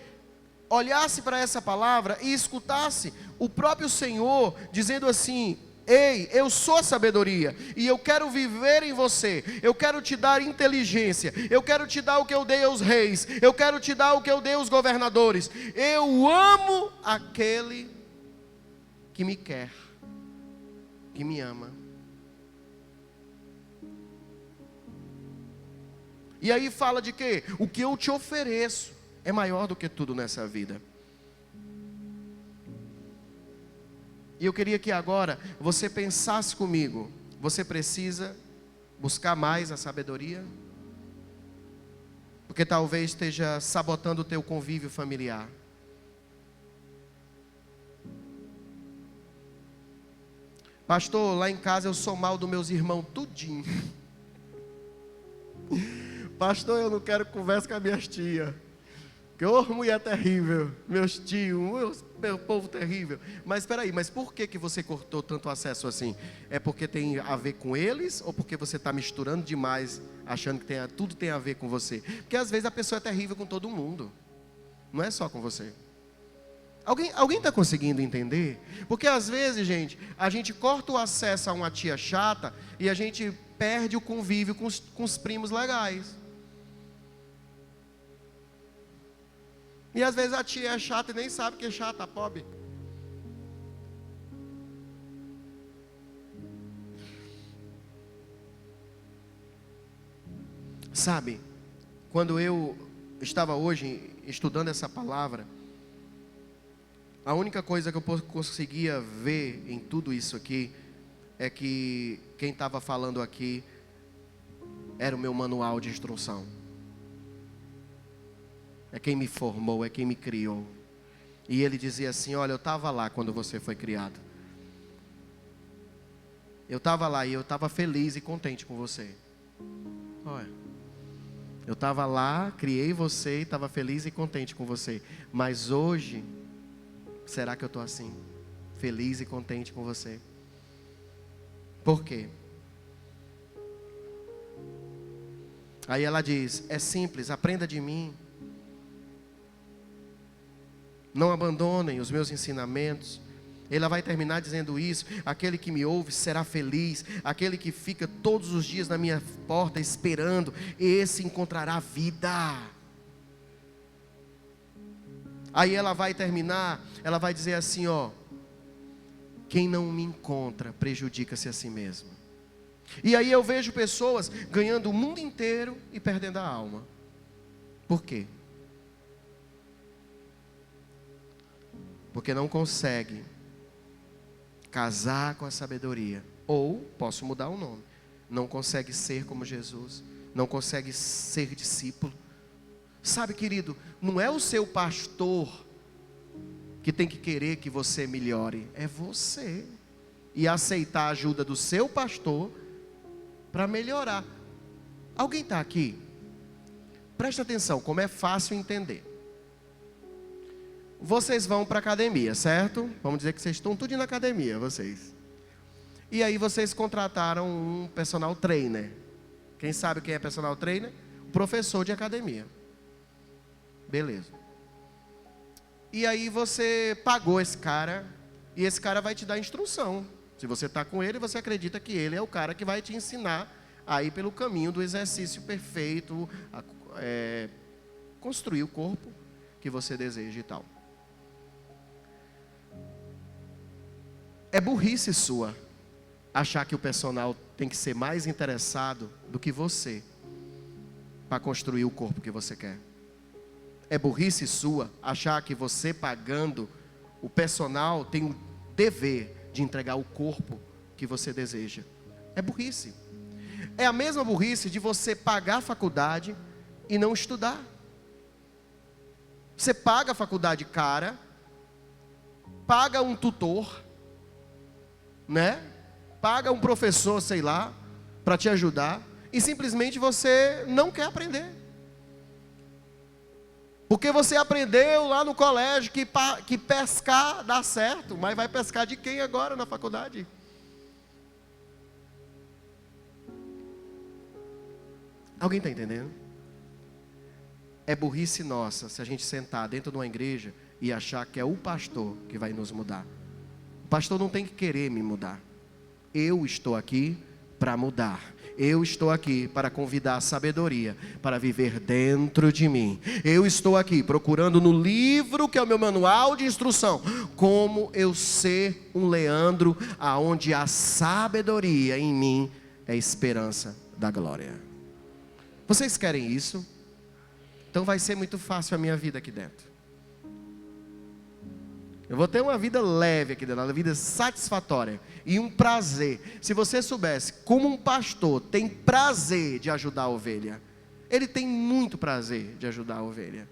olhasse para essa palavra e escutasse o próprio Senhor dizendo assim: ei, eu sou a sabedoria, e eu quero viver em você, eu quero te dar inteligência, eu quero te dar o que eu dei aos reis, eu quero te dar o que eu dei aos governadores. Eu amo aquele que me quer, que me ama. E aí fala de quê? O que eu te ofereço é maior do que tudo nessa vida. E eu queria que agora você pensasse comigo. Você precisa buscar mais a sabedoria? Porque talvez esteja sabotando o teu convívio familiar. Pastor, lá em casa eu sou mal dos meus irmãos tudinho. Pastor, eu não quero conversa com as minhas tias. Que mulher terrível, meus tios, meu povo terrível. Mas espera aí, mas por que você cortou tanto acesso assim? É porque tem a ver com eles ou porque você está misturando demais, achando que tudo tem a ver com você? Porque às vezes a pessoa é terrível com todo mundo, não é só com você. Alguém está conseguindo entender? Porque às vezes, gente, a gente corta o acesso a uma tia chata e a gente perde o convívio com os primos legais. E às vezes a tia é chata e nem sabe que é chata, pobre. Sabe, quando eu estava hoje estudando essa palavra, a única coisa que eu conseguia ver em tudo isso aqui é que quem estava falando aqui era o meu manual de instrução. É quem me formou, é quem me criou. E ele dizia assim: olha, eu estava lá quando você foi criado. Eu estava lá e eu estava feliz e contente com você. Olha, eu estava lá, criei você e estava feliz e contente com você. Mas hoje, será que eu estou assim? Feliz e contente com você? Por quê? Aí ela diz: é simples, aprenda de mim. Não abandonem os meus ensinamentos. Ela vai terminar dizendo isso: aquele que me ouve será feliz, aquele que fica todos os dias na minha porta esperando, esse encontrará vida. Aí ela vai terminar, ela vai dizer assim, ó: quem não me encontra prejudica-se a si mesmo. E aí eu vejo pessoas ganhando o mundo inteiro e perdendo a alma. Por quê? Porque não consegue casar com a sabedoria. Ou, posso mudar o nome, não consegue ser como Jesus, não consegue ser discípulo. Sabe, querido, não é o seu pastor que tem que querer que você melhore, é você. E aceitar a ajuda do seu pastor para melhorar. Alguém está aqui? Presta atenção, como é fácil entender. Vocês vão para a academia, certo? Vamos dizer que vocês estão tudo na academia, vocês. E aí vocês contrataram um personal trainer. Quem sabe quem é personal trainer? O professor de academia. Beleza. E aí você pagou esse cara, e esse cara vai te dar instrução. Se você está com ele, você acredita que ele é o cara que vai te ensinar a ir pelo caminho do exercício perfeito, construir o corpo que você deseja e tal. É burrice sua achar que o personal tem que ser mais interessado do que você para construir o corpo que você quer. É burrice sua achar que você pagando o personal tem o dever de entregar o corpo que você deseja. É burrice. É a mesma burrice de você pagar a faculdade e não estudar. Você paga a faculdade cara, paga um tutor, né? Paga um professor, sei lá, para te ajudar, e simplesmente você não quer aprender. Porque você aprendeu lá no colégio que pescar dá certo, mas vai pescar de quem agora na faculdade? Alguém está entendendo? É burrice nossa se a gente sentar dentro de uma igreja e achar que é o pastor que vai nos mudar. O pastor não tem que querer me mudar. Eu estou aqui para mudar. Eu estou aqui para convidar a sabedoria para viver dentro de mim. Eu estou aqui procurando no livro que é o meu manual de instrução, como eu ser um Leandro, aonde a sabedoria em mim é a esperança da glória. Vocês querem isso? Então vai ser muito fácil a minha vida aqui dentro. Eu vou ter uma vida leve aqui dentro, uma vida satisfatória e um prazer. Se você soubesse como um pastor tem prazer de ajudar a ovelha, ele tem muito prazer de ajudar a ovelha.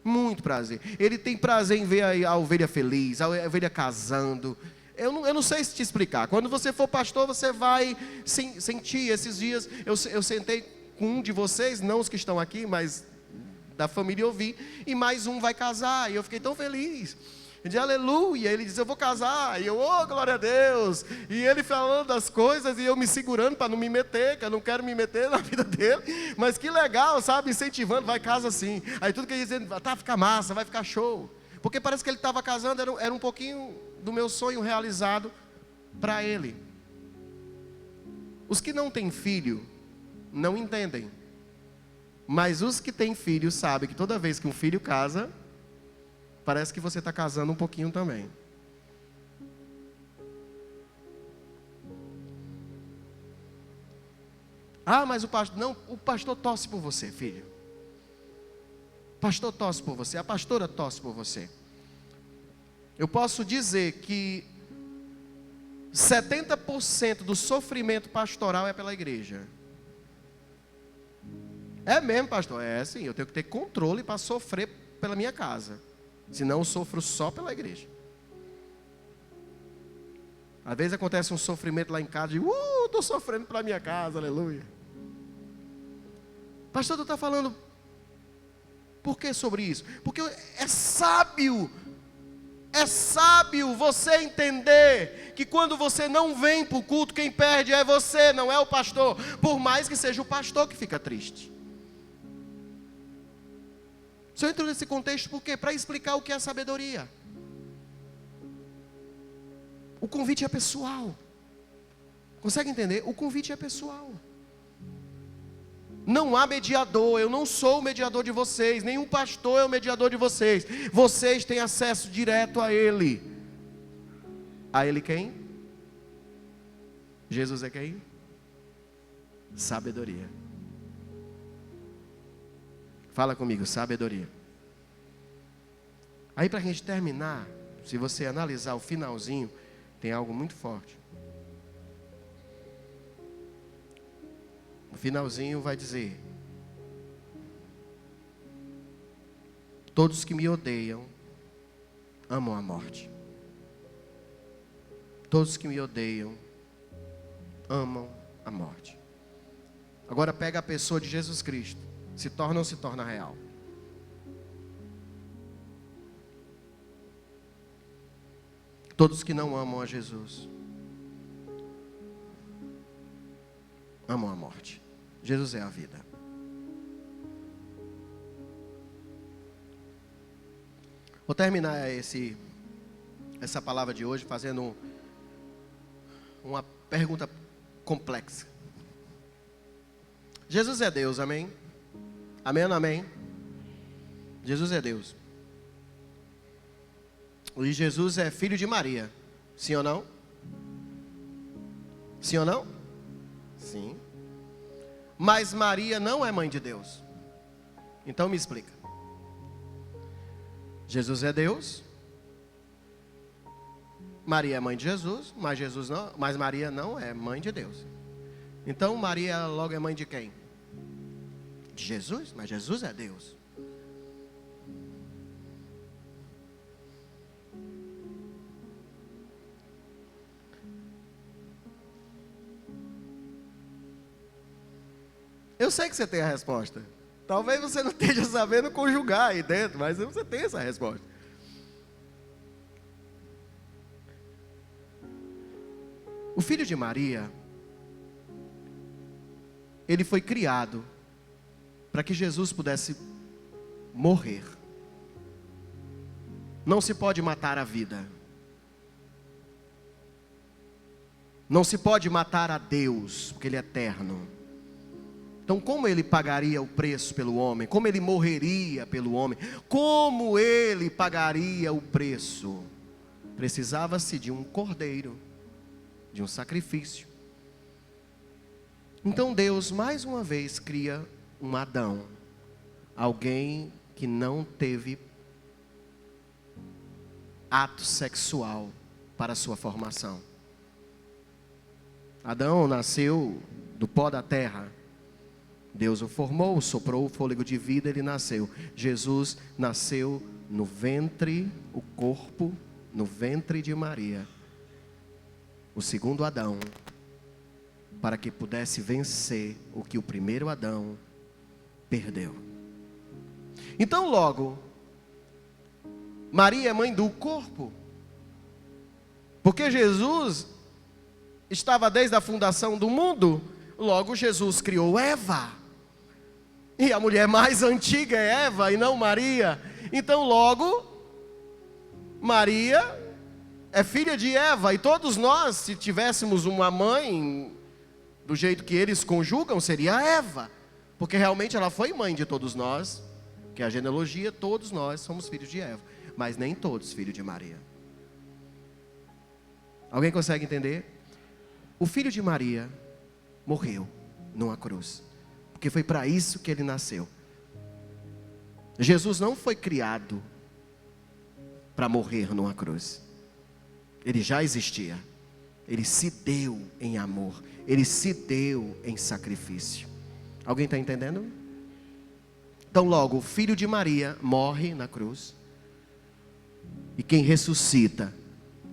Muito prazer. Ele tem prazer em ver a ovelha feliz, a ovelha casando. Eu não sei se te explicar. Quando você for pastor, você vai sentir. Esses dias eu sentei com um de vocês, não os que estão aqui, mas da família eu vi, e mais um vai casar, e eu fiquei tão feliz. Eu disse, aleluia. Ele disse, eu vou casar. E eu, glória a Deus. E ele falando das coisas e eu me segurando para não me meter, que eu não quero me meter na vida dele. Mas que legal, sabe? Incentivando, vai, casa assim. Aí tudo que ele dizia, tá, fica massa, vai ficar show. Porque parece que ele estava casando, era um pouquinho do meu sonho realizado para ele. Os que não têm filho, não entendem. Mas os que têm filho sabem que toda vez que um filho casa, parece que você está casando um pouquinho também. Ah, mas o pastor... Não, o pastor torce por você, filho. O pastor torce por você, a pastora torce por você. Eu posso dizer que 70% do sofrimento pastoral é pela igreja. É mesmo, pastor? É sim, eu tenho que ter controle para sofrer pela minha casa. Senão eu sofro só pela igreja. Às vezes acontece um sofrimento lá em casa, e estou sofrendo pela minha casa, aleluia. Pastor, tu está falando, por que sobre isso? Porque é sábio você entender que quando você não vem para o culto, quem perde é você, não é o pastor. Por mais que seja o pastor que fica triste. Se eu entro nesse contexto, por quê? Para explicar o que é sabedoria. O convite é pessoal. Consegue entender? O convite é pessoal. Não há mediador, eu não sou o mediador de vocês, nenhum pastor é o mediador de vocês. Vocês têm acesso direto a Ele. A Ele quem? Jesus é quem? Sabedoria. Fala comigo, sabedoria. Aí para a gente terminar, se você analisar o finalzinho, tem algo muito forte. O finalzinho vai dizer: todos que me odeiam amam a morte. Todos que me odeiam amam a morte. Agora pega a pessoa de Jesus Cristo. Se torna ou se torna real? Todos que não amam a Jesus amam a morte. Jesus é a vida. Vou terminar essa palavra de hoje fazendo uma pergunta complexa. Jesus é Deus, amém? Amém ou não amém? Jesus é Deus. E Jesus é filho de Maria. Sim ou não? Sim ou não? Sim. Mas Maria não é mãe de Deus. Então me explica. Jesus é Deus. Maria é mãe de Jesus, mas Maria não é mãe de Deus. Então Maria logo é mãe de quem? De Jesus, mas Jesus é Deus. Eu sei que você tem a resposta. Talvez você não esteja sabendo conjugar aí dentro, mas você tem essa resposta. O filho de Maria, ele foi criado para que Jesus pudesse morrer. Não se pode matar a vida. Não se pode matar a Deus, porque Ele é eterno. Então, como Ele pagaria o preço pelo homem? Como Ele morreria pelo homem? Como Ele pagaria o preço? Precisava-se de um cordeiro, de um sacrifício. Então Deus mais uma vez cria um Adão, alguém que não teve ato sexual para a sua formação. Adão nasceu do pó da terra. Deus o formou, soprou o fôlego de vida, ele nasceu. Jesus nasceu no ventre, o corpo, no ventre de Maria. O segundo Adão, para que pudesse vencer o que o primeiro Adão perdeu. Então logo, Maria é mãe do corpo, porque Jesus estava desde a fundação do mundo. Logo Jesus criou Eva, e a mulher mais antiga é Eva e não Maria. Então logo, Maria é filha de Eva, e todos nós, se tivéssemos uma mãe do jeito que eles conjugam, seria Eva, porque realmente ela foi mãe de todos nós, que é a genealogia, todos nós somos filhos de Eva, mas nem todos filhos de Maria. Alguém consegue entender? O filho de Maria morreu. numa cruz. Porque foi para isso que ele nasceu. Jesus não foi criado para morrer numa cruz. Ele já existia. Ele se deu em amor. Ele se deu em sacrifício. Alguém está entendendo? Então logo, o filho de Maria morre na cruz. E quem ressuscita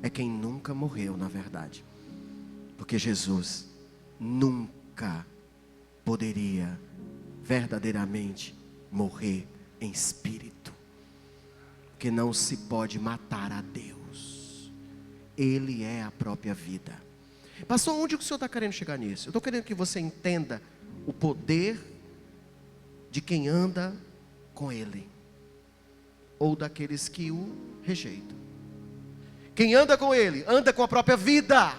é quem nunca morreu, na verdade. Porque Jesus nunca poderia verdadeiramente morrer em espírito. Porque não se pode matar a Deus. Ele é a própria vida. Pastor, onde o senhor está querendo chegar nisso? Eu estou querendo que você entenda o poder de quem anda com Ele, ou daqueles que o rejeitam. Quem anda com Ele, anda com a própria vida.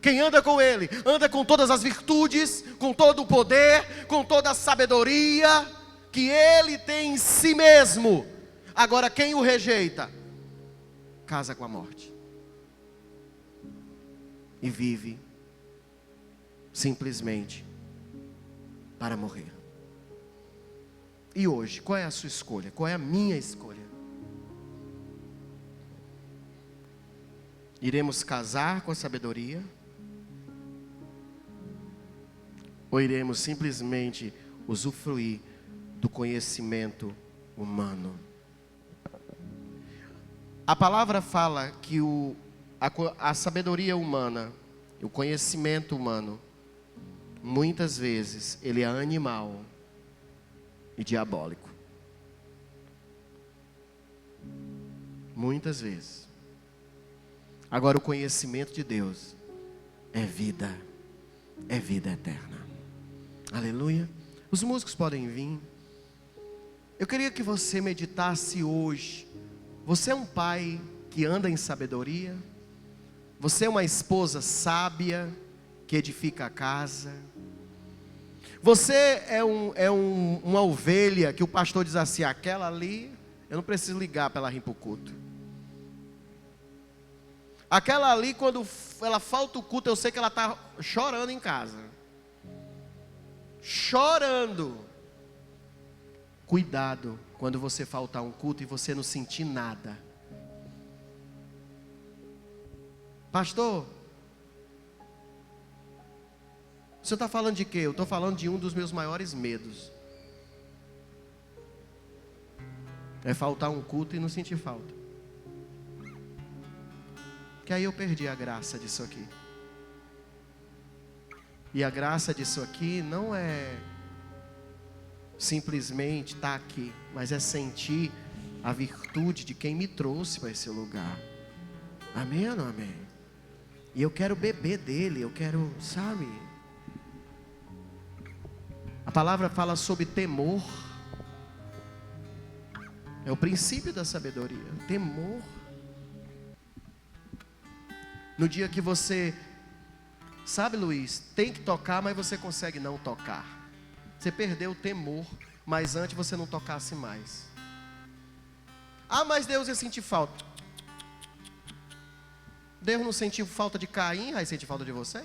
Quem anda com Ele, anda com todas as virtudes, com todo o poder, com toda a sabedoria que Ele tem em si mesmo. Agora quem o rejeita, casa com a morte. E vive simplesmente para morrer. E hoje, qual é a sua escolha? Qual é a minha escolha? Iremos casar com a sabedoria? Ou iremos simplesmente usufruir do conhecimento humano? A palavra fala que a sabedoria humana, o conhecimento humano, muitas vezes ele é animal e diabólico. Muitas vezes. Agora o conhecimento de Deus é vida eterna. Aleluia. Os músicos podem vir. Eu queria que você meditasse hoje. Você é um pai que anda em sabedoria? Você é uma esposa sábia que edifica a casa? Você é uma ovelha que o pastor diz assim: aquela ali, eu não preciso ligar para ela vir para o culto. Aquela ali, quando ela falta o culto, eu sei que ela está chorando em casa. Chorando. Cuidado quando você faltar um culto e você não sentir nada. Pastor, o senhor está falando de quê? Eu estou falando de um dos meus maiores medos. É faltar um culto e não sentir falta. Que aí eu perdi a graça disso aqui. E a graça disso aqui não é simplesmente estar aqui, mas é sentir a virtude de quem me trouxe para esse lugar. Amém ou não amém? E eu quero beber dele, eu quero, sabe? A palavra fala sobre temor. É o princípio da sabedoria, temor. No dia que você, sabe, Luiz, tem que tocar, mas você consegue não tocar. Você perdeu o temor, mas antes você não tocasse mais. Ah, mas Deus ia sentir falta. Deus não sentiu falta de Caim, vai sentir falta de você?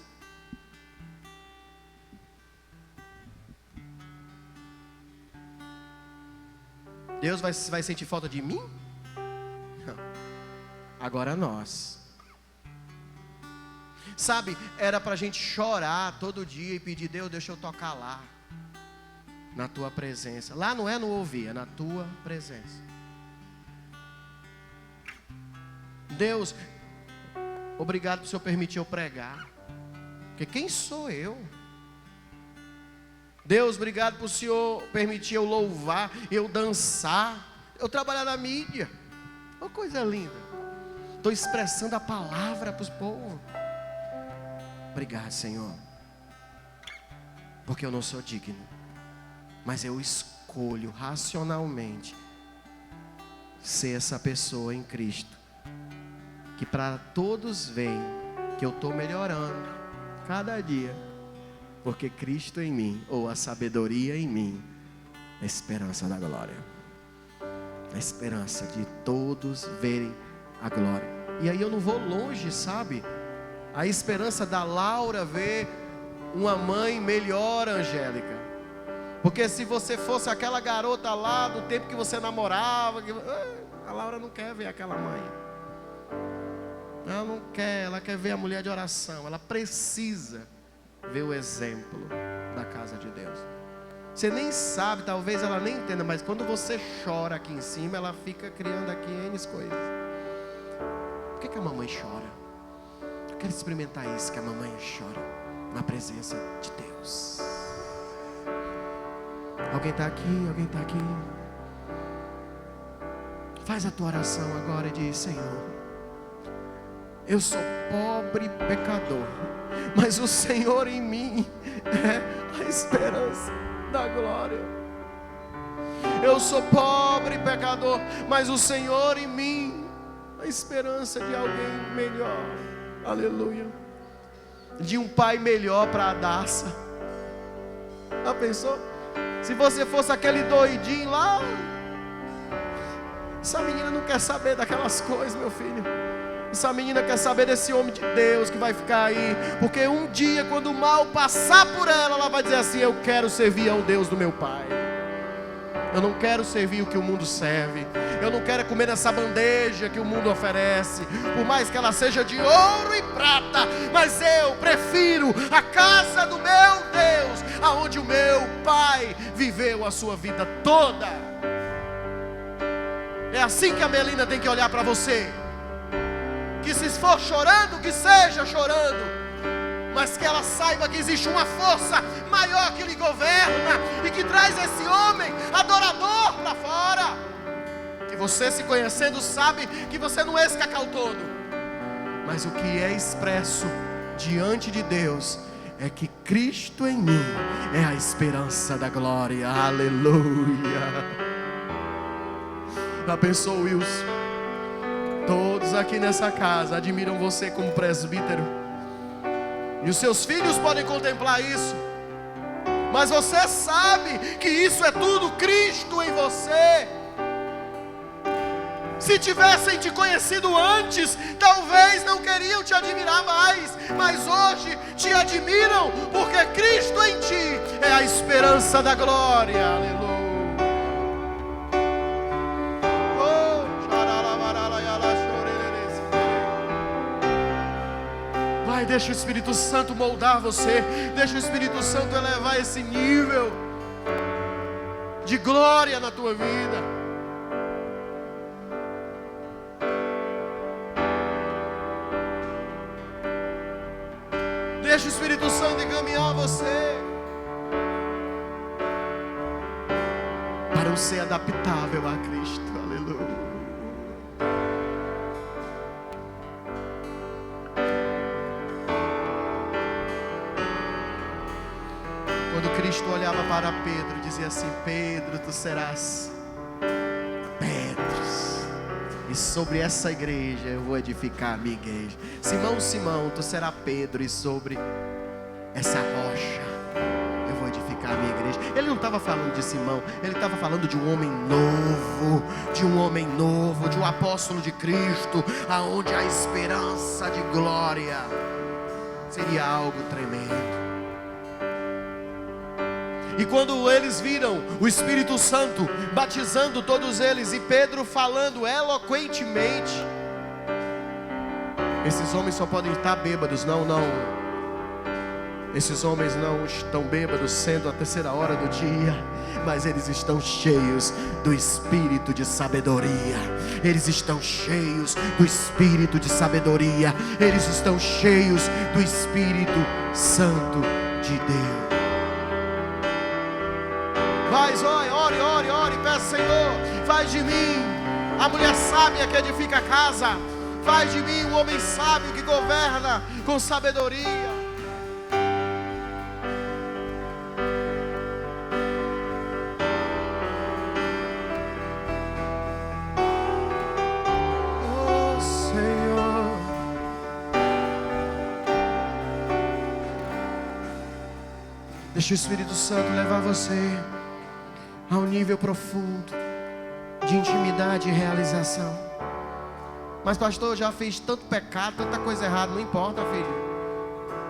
Deus vai sentir falta de mim? Não. Agora nós. Sabe, era para a gente chorar todo dia e pedir: Deus, deixa eu tocar lá, na tua presença. Lá não é no ouvir, é na tua presença. Deus, obrigado por o Senhor permitir eu pregar. Porque quem sou eu? Deus, obrigado por o Senhor permitir eu louvar, eu dançar, eu trabalhar na mídia. Oh, coisa linda. Estou expressando a palavra para os povos. Obrigado, Senhor. Porque eu não sou digno, mas eu escolho racionalmente ser essa pessoa em Cristo, que para todos veem que eu estou melhorando cada dia, porque Cristo em mim, ou a sabedoria em mim, é a esperança da glória, a esperança de todos verem a glória. E aí eu não vou longe, sabe? A esperança da Laura ver uma mãe melhor, Angélica. Porque se você fosse aquela garota lá do tempo que você namorava, a Laura não quer ver aquela mãe. Ela não quer, ela quer ver a mulher de oração. Ela precisa ver o exemplo da casa de Deus. Você nem sabe, talvez ela nem entenda, mas quando você chora aqui em cima, ela fica criando aqui N coisas. Por que a mamãe chora? Eu quero experimentar isso, que a mamãe chora na presença de Deus. Alguém está aqui? Alguém está aqui? Faz a tua oração agora e diz: Senhor, eu sou pobre pecador, mas o Senhor em mim é a esperança da glória. Eu sou pobre pecador, mas o Senhor em mim a esperança de alguém melhor. Aleluia. De um pai melhor para a Daça. Já pensou? Se você fosse aquele doidinho lá, essa menina não quer saber daquelas coisas, meu filho. Essa menina quer saber desse homem de Deus que vai ficar aí. Porque um dia, quando o mal passar por ela, ela vai dizer assim: eu quero servir ao Deus do meu pai. Eu não quero servir o que o mundo serve. Eu não quero comer nessa bandeja que o mundo oferece, por mais que ela seja de ouro e prata. Mas eu prefiro a casa do meu Deus, aonde o meu pai viveu a sua vida toda. É assim que a Melina tem que olhar para você. Que se for chorando, que seja chorando, mas que ela saiba que existe uma força maior que lhe governa e que traz esse homem adorador para fora. Que você, se conhecendo, sabe que você não é esse cacau todo, mas o que é expresso diante de Deus é que Cristo em mim é a esperança da glória. Aleluia. Já pensou, Wilson? Todos aqui nessa casa admiram você como presbítero, e os seus filhos podem contemplar isso, mas você sabe que isso é tudo Cristo em você. Se tivessem te conhecido antes, talvez não queriam te admirar mais, mas hoje te admiram, porque Cristo em ti é a esperança da glória. Aleluia. Vai, deixa o Espírito Santo moldar você, deixa o Espírito Santo elevar esse nível de glória na tua vida. Deixa o Espírito Santo encaminhar você para um ser adaptável a Cristo. Aleluia. Quando Cristo olhava para Pedro e dizia assim: Pedro, tu serás Pedro, e sobre essa igreja eu vou edificar a minha igreja. Simão, Simão, tu serás Pedro, e sobre essa rocha eu vou edificar a minha igreja. Ele não estava falando de Simão, ele estava falando de um homem novo, de um homem novo, de um apóstolo de Cristo, aonde a esperança de glória seria algo tremendo. E quando eles viram o Espírito Santo batizando todos eles, e Pedro falando eloquentemente, esses homens só podem estar bêbados. Não, esses homens não estão bêbados, sendo a 3ª hora do dia, mas eles estão cheios do Espírito de sabedoria. Eles estão cheios do Espírito de sabedoria. Eles estão cheios do Espírito Santo de Deus. Mas ore, peça: Senhor, faz de mim a mulher sábia que edifica a casa. Faz de mim um homem sábio que governa com sabedoria. Oh, Senhor. Deixa o Espírito Santo levar você a um nível profundo de intimidade e realização. Mas pastor, eu já fiz tanto pecado, tanta coisa errada. Não importa, filho.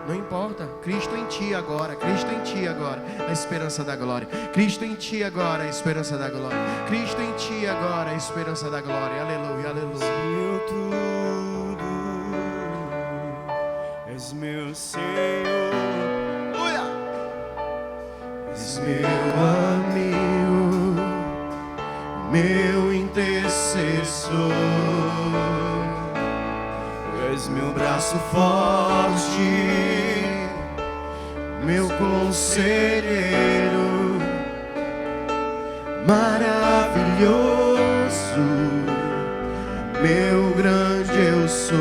Não importa, Cristo em ti agora, Cristo em ti agora, a esperança da glória. Cristo em ti agora, a esperança da glória. Cristo em ti agora, a esperança da glória. Aleluia, aleluia. Meu tudo, és meu Senhor, És meu amigo, meu intercessor. és meu Braço forte, meu conselheiro, maravilhoso, meu grande eu sou.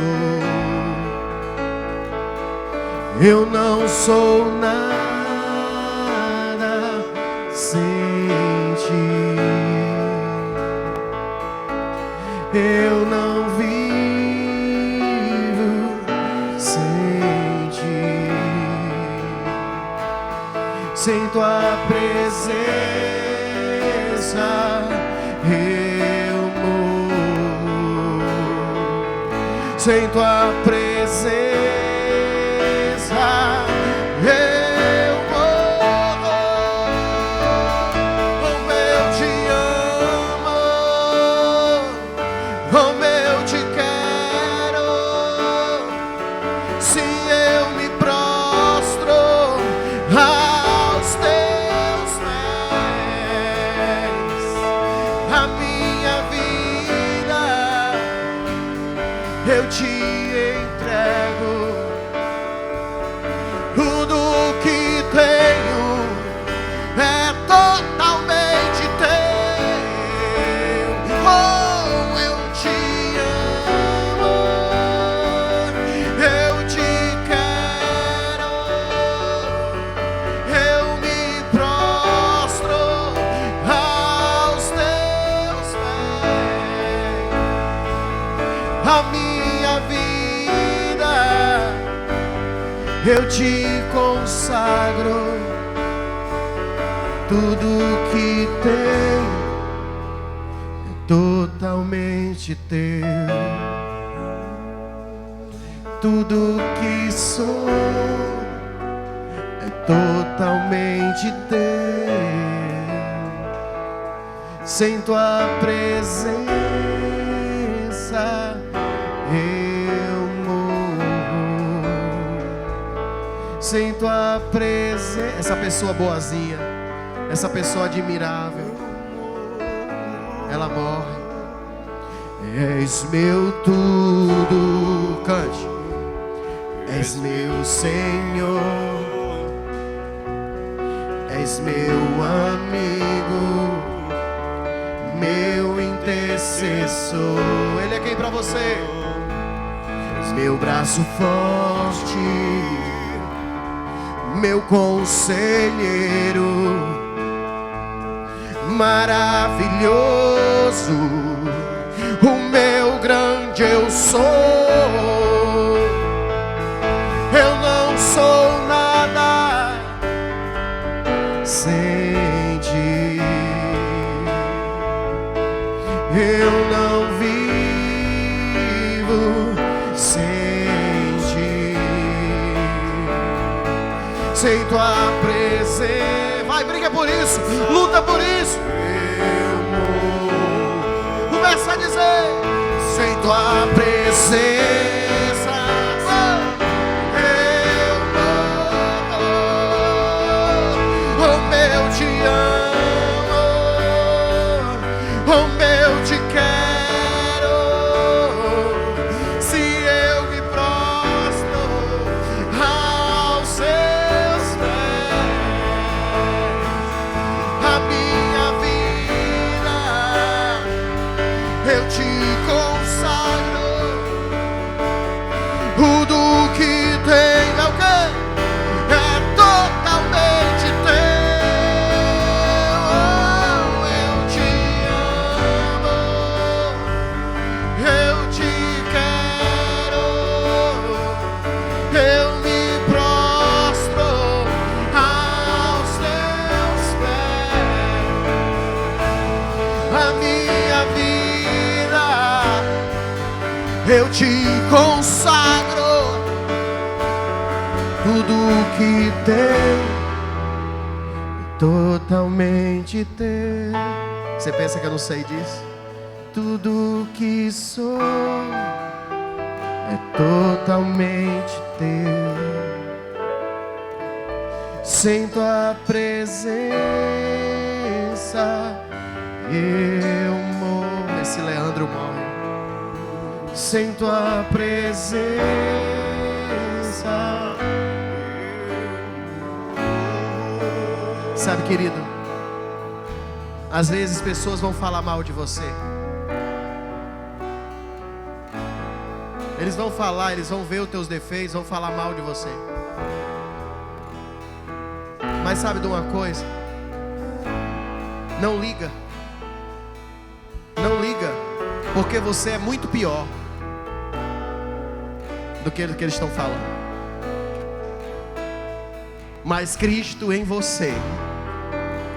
Eu não sou nada sem ti. Eu não vivo sem ti. Sem tua presença eu morro. Sem tua presença eu morro. Como eu te amo, como eu te quero. Se eu me prostro aos teus pés, a minha vida eu te entrego. Tudo que tenho é totalmente teu. Oh, eu te amo, eu te quero. Eu me prostro aos teus pés. A minha vida eu te consagro. Tudo que tenho é totalmente teu. Tudo que sou é totalmente teu. Sem tua presença eu morro. Sem tua presença, essa pessoa boazinha, essa pessoa admirável, ela morre. És meu tudo, cante. És meu Senhor, és meu amigo, meu intercessor. Ele é quem pra você? És meu braço forte, meu conselheiro, maravilhoso, o meu grande eu sou. Eu não sou nada sem ti. Eu não vivo sem ti. Sem tua presença, vai, briga por isso, luta por isso. Eu morro. Começa a dizer: sem tua presença eu morro. Como eu te amo, como eu te quero. Se eu me prostro aos seus pés, a minha vida eu te consagro. Tudo que tem é o quê? É totalmente teu. Oh, eu te amo, eu te quero. Eu me prostro aos teus pés. A minha vida eu te consagro. Tudo que tem é totalmente teu. Você pensa que eu não sei disso? Tudo que sou é totalmente teu. Sem tua presença eu morro. Esse Leandro morre. Sem tua presença. Sabe, querido, às vezes pessoas vão falar mal de você. Eles vão falar, eles vão ver os teus defeitos, vão falar mal de você. Mas sabe de uma coisa? Não liga. Não liga, porque você é muito pior do que eles estão falando. Mas Cristo em você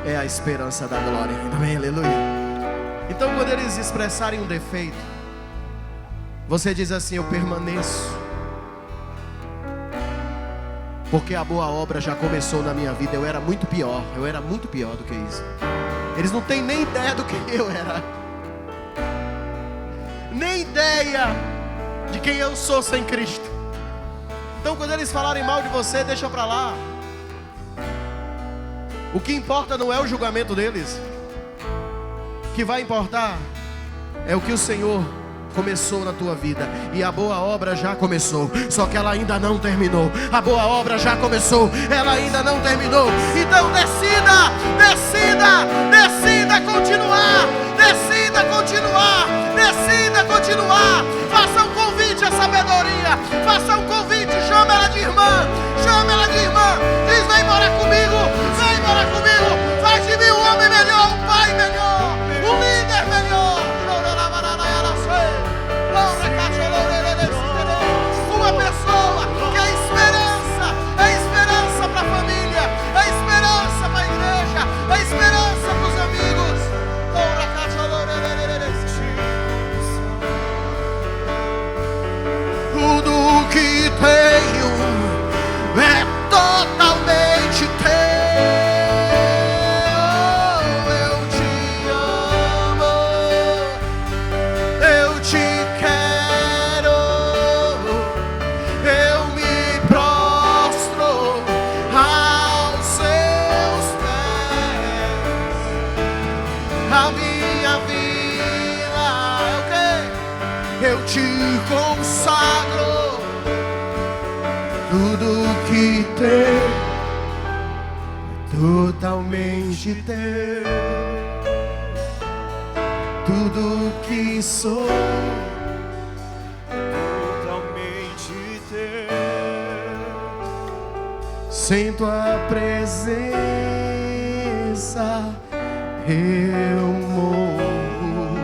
é a esperança da glória. Amém, aleluia. Então quando eles expressarem um defeito, você diz assim: eu permaneço, porque a boa obra já começou na minha vida. Eu era muito pior do que isso. Eles não têm nem ideia do que eu era, nem ideia de quem eu sou sem Cristo. Então quando eles falarem mal de você, deixa pra lá. O que importa não é o julgamento deles. O que vai importar é o que o Senhor começou na tua vida. E a boa obra já começou, só que ela ainda não terminou. A boa obra já começou, ela ainda não terminou. Então decida continuar. Decida continuar. Faça um convite à sabedoria. Faça um convite, chama ela de irmã. Diz: vem morar comigo. Faz de mim um homem melhor, um pai melhor, um líder melhor. Uma pessoa que é esperança para a família, é esperança para a igreja, é esperança para os amigos. Tudo que tenho é totalmente teu. Eu te amo, eu te quero, eu me prostro aos seus pés. A minha vida é o quê? Eu te consagro. Tudo que tem é totalmente teu. Tudo que sou totalmente teu. sem tua presença eu morro.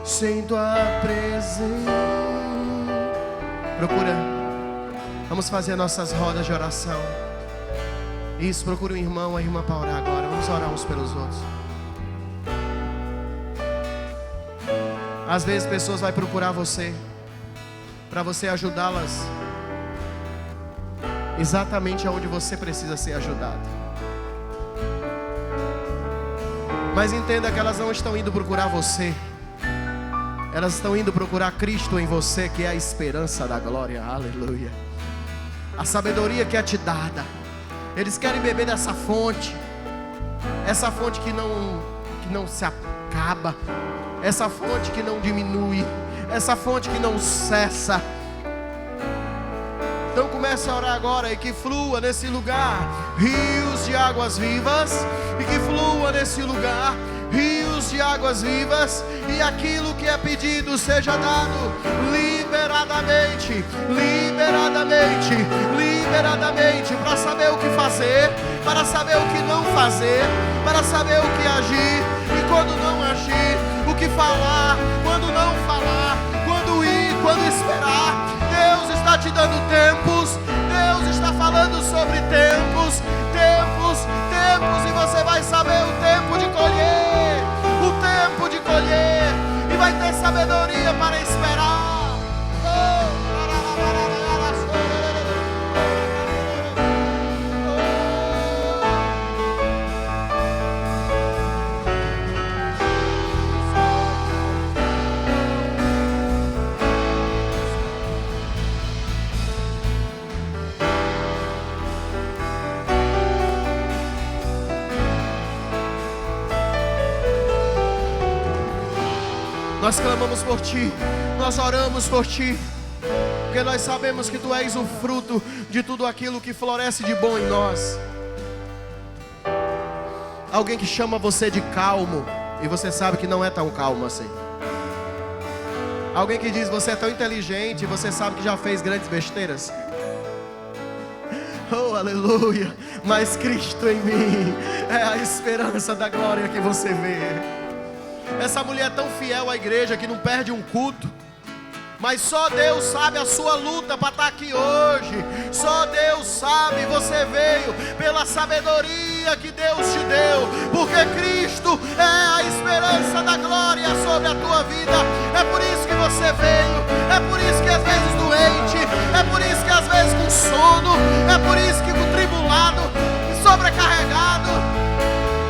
Sem tua presença. Procura. Vamos fazer nossas rodas de oração. Isso, procura um irmão, uma irmã para orar agora. Vamos orar uns pelos outros. Às vezes pessoas vão procurar você para você ajudá-las exatamente aonde você precisa ser ajudado. Mas entenda que elas não estão indo procurar você. Elas estão indo procurar Cristo em você, que é a esperança da glória. Aleluia. A sabedoria que é te dada. Eles querem beber dessa fonte. Essa fonte que não se acaba. Essa fonte que não diminui. Essa fonte que não cessa. Então comece a orar agora e que flua nesse lugar rios de águas vivas. E que flua nesse lugar rios de águas vivas. E aquilo que é pedido seja dado liberadamente, para saber o que fazer, para saber o que não fazer, para saber o que agir e quando não agir, o que falar, quando não falar, quando ir, quando esperar. Deus está te dando tempos, Deus está falando sobre tempos, e você vai saber o tempo de colher, e vai ter sabedoria para esperar. Nós clamamos por Ti, nós oramos por Ti, porque nós sabemos que Tu és o fruto de tudo aquilo que floresce de bom em nós. Alguém que chama você de calmo, e você sabe que não é tão calmo assim. Alguém que diz, você é tão inteligente, e você sabe que já fez grandes besteiras. Oh, aleluia. Mas Cristo em mim é a esperança da glória que você vê. Essa mulher é tão fiel à igreja que não perde um culto. Mas só Deus sabe a sua luta para estar aqui hoje. Só Deus sabe, você veio pela sabedoria que Deus te deu. Porque Cristo é a esperança da glória sobre a tua vida. É por isso que você veio. É por isso que às vezes doente. É por isso que às vezes com sono. É por isso que com tribulado, sobrecarregado.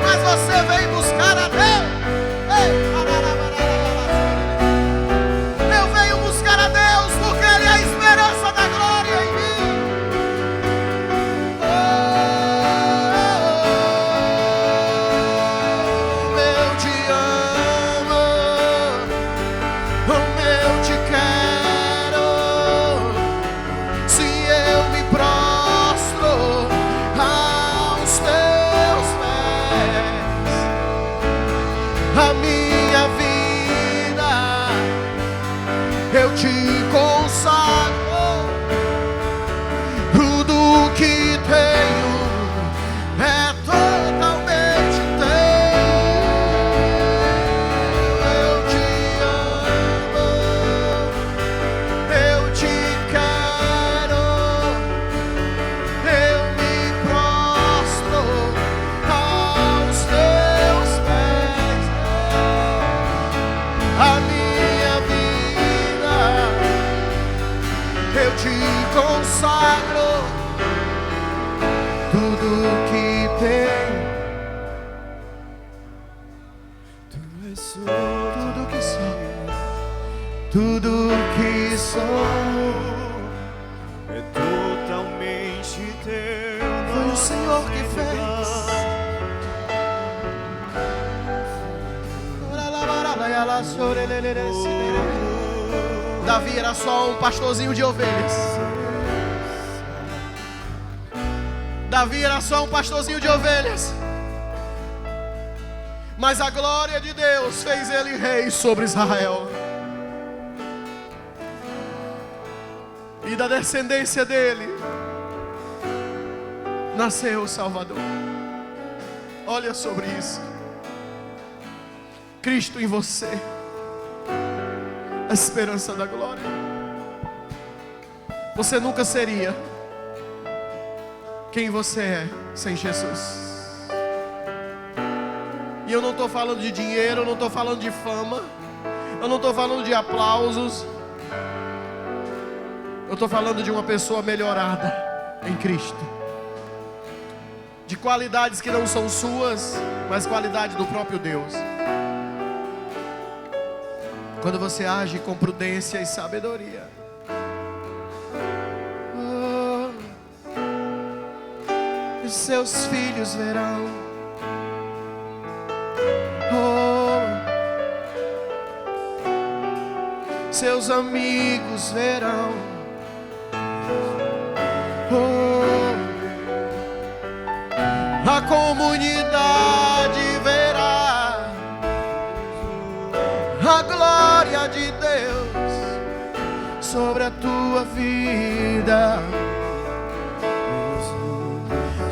Mas você veio buscar a Deus. Ei, eu venho buscar a Deus porque Ele é a esperança da glória em mim. Oh, eu te amo, oh, eu te quero. Se eu me prostro aos teus pés, a minha vida eu te consagro. Tudo que tenho é totalmente teu. Eu te amo, eu te quero. Eu me prostro aos teus pés. A minha vida eu te consagro. Tudo que tenho, Tu és tudo que sou, tudo que sou, É totalmente teu. foi o Senhor que fez. Davi era só um pastorzinho de ovelhas. Davi era só um pastorzinho de ovelhas. Mas a glória de Deus fez ele rei sobre Israel. E da descendência dele nasceu o Salvador. Olha sobre isso. Cristo em você, a esperança da glória. Você nunca seria quem você é sem Jesus. E eu não estou falando de dinheiro, eu não estou falando de fama, eu não estou falando de aplausos. Eu estou falando de uma pessoa melhorada em Cristo, de qualidades que não são suas, mas qualidade do próprio Deus. Quando você age com prudência e sabedoria, os seus filhos verão, seus amigos verão, a comunidade verá a glória de Deus sobre a tua vida.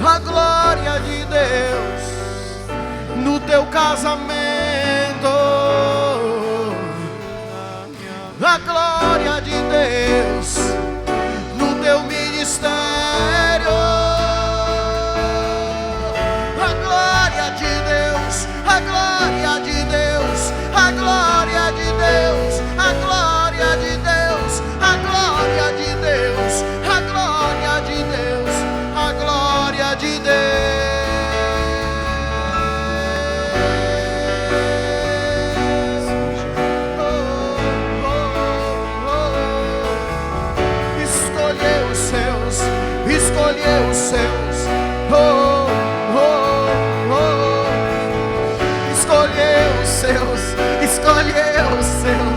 A glória de Deus no teu casamento. A glória de Deus no teu ministério. A glória de Deus, a glória de Deus, a glória de Deus, a glória de Deus, a glória de Deus, a glória de Deus, a glória de Deus. Escolheu os seus, escolheu os seus. Escolheu os seus, escolheu os seus.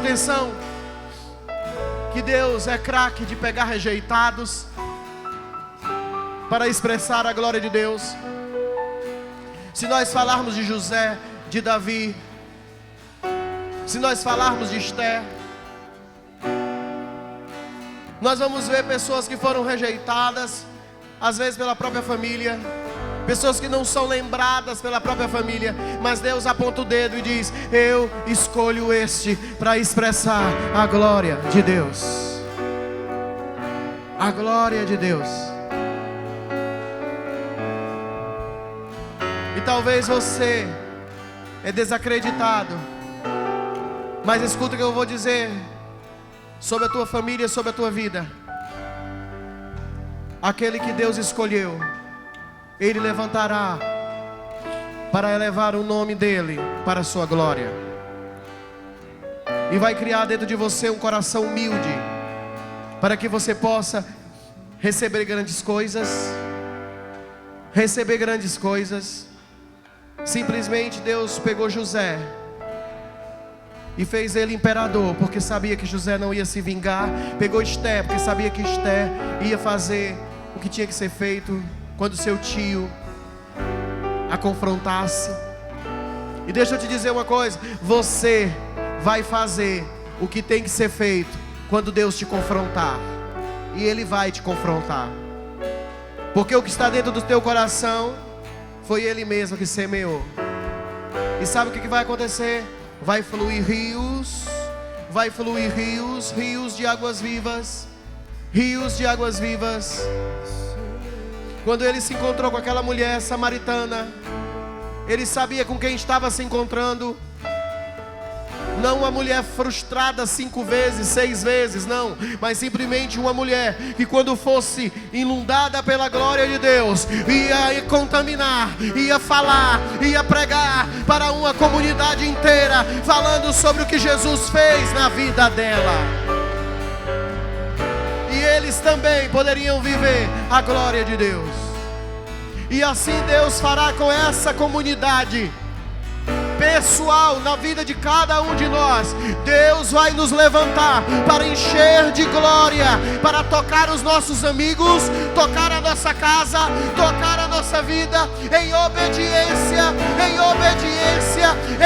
atenção que Deus é craque de pegar rejeitados para expressar a glória de Deus. Se nós falarmos de José, de Davi, se nós falarmos de Esther, nós vamos ver pessoas que foram rejeitadas, às vezes pela própria família, pessoas que não são lembradas pela própria família, mas Deus aponta o dedo e diz: eu escolho este para expressar a glória de Deus. A glória de Deus. E talvez você é desacreditado, mas escuta o que eu vou dizer sobre a tua família, sobre a tua vida. Aquele que Deus escolheu, Ele levantará para elevar o nome dEle para a sua glória. E vai criar dentro de você um coração humilde, para que você possa receber grandes coisas. Receber grandes coisas. Simplesmente Deus pegou José e fez ele imperador, porque sabia que José não ia se vingar. Pegou Esther, porque sabia que Esther ia fazer o que tinha que ser feito quando seu tio a confrontasse. E deixa eu te dizer uma coisa: você vai fazer o que tem que ser feito quando Deus te confrontar. E Ele vai te confrontar, porque o que está dentro do teu coração foi Ele mesmo que semeou. E sabe o que vai acontecer? Vai fluir rios, vai fluir rios, rios de águas vivas, rios de águas vivas. Quando ele se encontrou com aquela mulher samaritana, ele sabia com quem estava se encontrando. Não uma mulher frustrada 5 vezes, 6 vezes, não, mas simplesmente uma mulher que, quando fosse inundada pela glória de Deus, ia contaminar, ia falar, ia pregar para uma comunidade inteira, falando sobre o que Jesus fez na vida dela. E eles também poderiam viver a glória de Deus. E assim Deus fará com essa comunidade pessoal, na vida de cada um de nós. Deus vai nos levantar para encher de glória, para tocar os nossos amigos, tocar a nossa casa, tocar a nossa vida em obediência,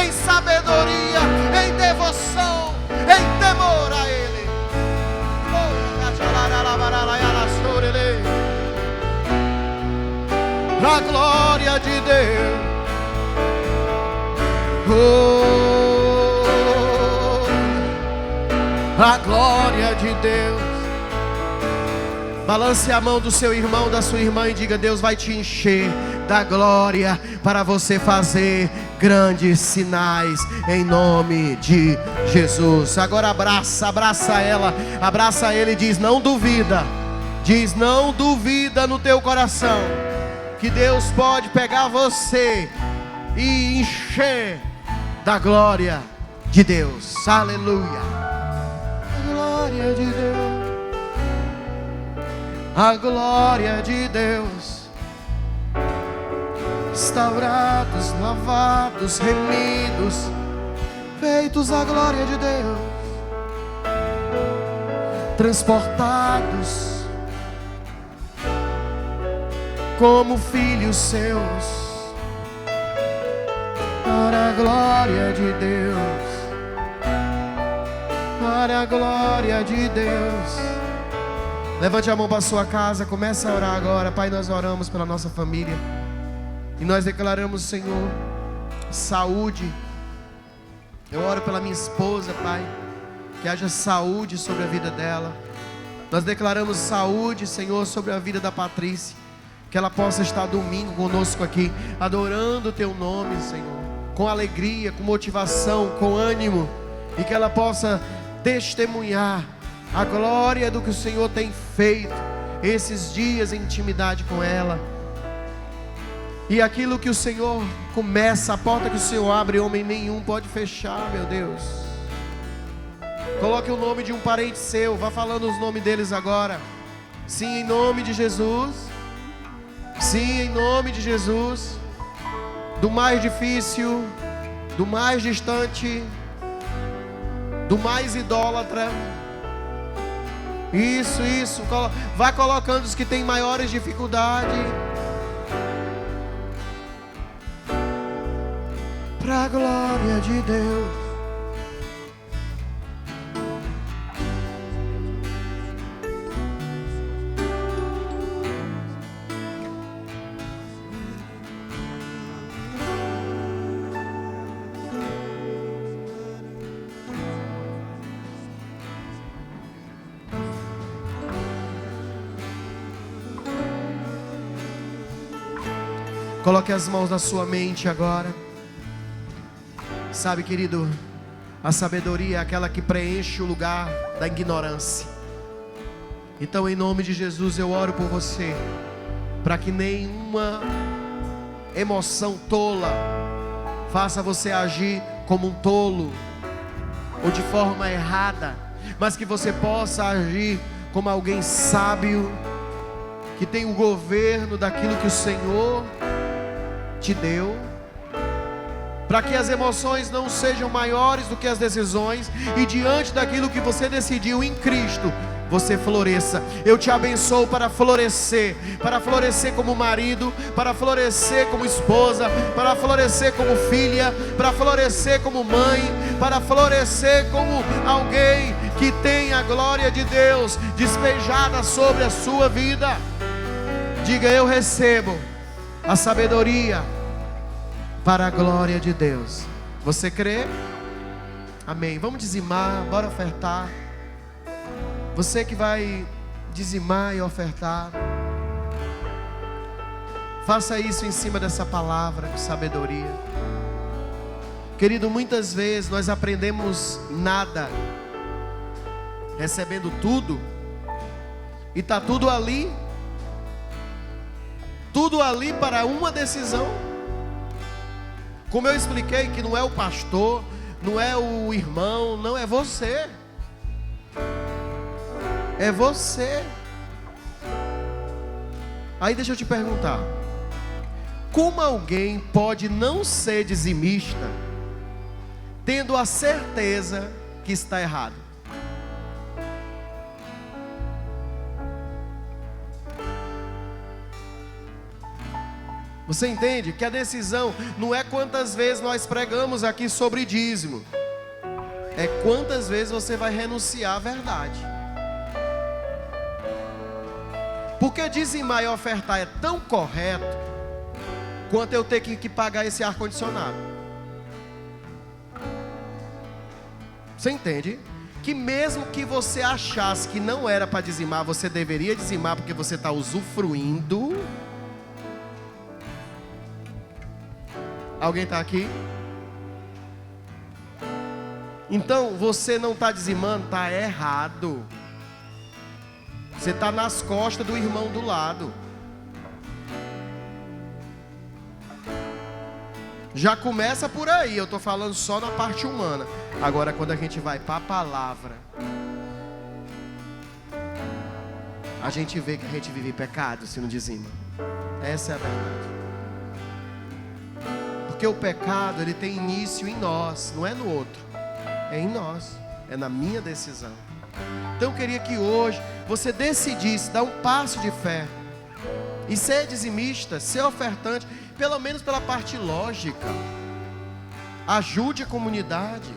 em sabedoria, em devoção, em temor a Ele. A glória de Deus. A glória de Deus. Balance a mão do seu irmão, da sua irmã, e diga: Deus vai te encher da glória para você fazer grandes sinais em nome de Jesus. Agora abraça ela, abraça ele e diz: não duvida. Diz: não duvida no teu coração que Deus pode pegar você e encher da glória de Deus. Aleluia. A glória de Deus. A glória de Deus. Restaurados, lavados, remidos, feitos à glória de Deus, transportados como filhos seus, para a glória de Deus, para a glória de Deus. Levante a mão para a sua casa, comece a orar agora. Pai, nós oramos pela nossa família e nós declaramos, Senhor, saúde. Eu oro pela minha esposa, Pai, que haja saúde sobre a vida dela. Nós declaramos saúde, Senhor, sobre a vida da Patrícia, que ela possa estar domingo conosco aqui, adorando o Teu nome, Senhor, com alegria, com motivação, com ânimo, e que ela possa testemunhar a glória do que o Senhor tem feito esses dias em intimidade com ela. E aquilo que o Senhor começa, a porta que o Senhor abre, homem nenhum pode fechar, meu Deus. Coloque o nome de um parente seu, vá falando os nomes deles agora. Sim, em nome de Jesus. Sim, em nome de Jesus. Do mais difícil, do mais distante, do mais idólatra. Isso. Vai colocando os que têm maiores dificuldades. Para a glória de Deus. Coloque as mãos na sua mente agora. Sabe, querido, a sabedoria é aquela que preenche o lugar da ignorância. Então, em nome de Jesus, eu oro por você, para que nenhuma emoção tola faça você agir como um tolo ou de forma errada, mas que você possa agir como alguém sábio, que tem o governo daquilo que o Senhor te deu, para que as emoções não sejam maiores do que as decisões, e diante daquilo que você decidiu em Cristo, você floresça. Eu te abençoo para florescer como marido, para florescer como esposa, para florescer como filha, para florescer como mãe, para florescer como alguém que tem a glória de Deus despejada sobre a sua vida. Diga: eu recebo a sabedoria para a glória de Deus. Você crê? Amém. Vamos dizimar, bora ofertar. Você que vai dizimar e ofertar, faça isso em cima dessa palavra de sabedoria. Querido, muitas vezes nós aprendemos nada recebendo tudo, e está tudo ali para uma decisão. Como eu expliquei, que não é o pastor, não é o irmão, não, é você. É você. Aí deixa eu te perguntar: como alguém pode não ser dizimista tendo a certeza que está errado? Você entende que a decisão não é quantas vezes nós pregamos aqui sobre dízimo, é quantas vezes você vai renunciar à verdade. Porque dizimar e ofertar é tão correto quanto eu ter que pagar esse ar-condicionado. Você entende? Que mesmo que você achasse que não era para dizimar, você deveria dizimar porque você está usufruindo. Alguém está aqui? Então você não está dizimando, está errado. Você está nas costas do irmão do lado. Já começa por aí. Eu estou falando só na parte humana. Agora, quando a gente vai para a palavra, a gente vê que a gente vive pecado se não dizima. Essa é a verdade. Porque o pecado, ele tem início em nós, não é no outro, é em nós, é na minha decisão. Então eu queria que hoje você decidisse dar um passo de fé e ser dizimista, ser ofertante, pelo menos pela parte lógica. Ajude a comunidade.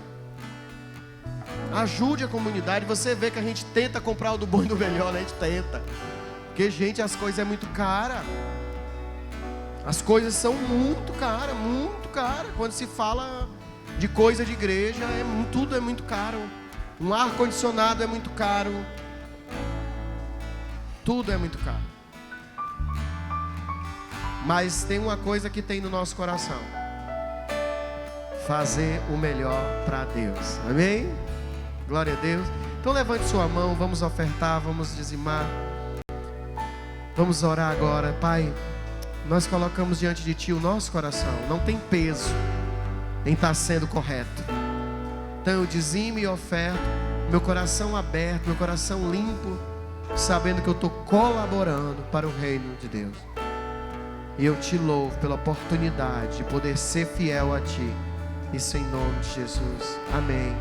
Ajude a comunidade. Você vê que a gente tenta comprar o do bom e do melhor, né? A gente tenta. Porque, gente, as coisas é muito cara. As coisas são muito caras, muito caras. Quando se fala de coisa de igreja, tudo é muito caro. Um ar-condicionado é muito caro. Tudo é muito caro. Mas tem uma coisa que tem no nosso coração: fazer o melhor para Deus. Amém? Glória a Deus. Então levante sua mão, vamos ofertar, vamos dizimar. Vamos orar agora. Pai, nós colocamos diante de Ti o nosso coração. Não tem peso em estar sendo correto. Então eu dizimo e oferto, meu coração aberto, meu coração limpo, sabendo que eu estou colaborando para o reino de Deus. E eu Te louvo pela oportunidade de poder ser fiel a Ti. Isso em nome de Jesus. Amém.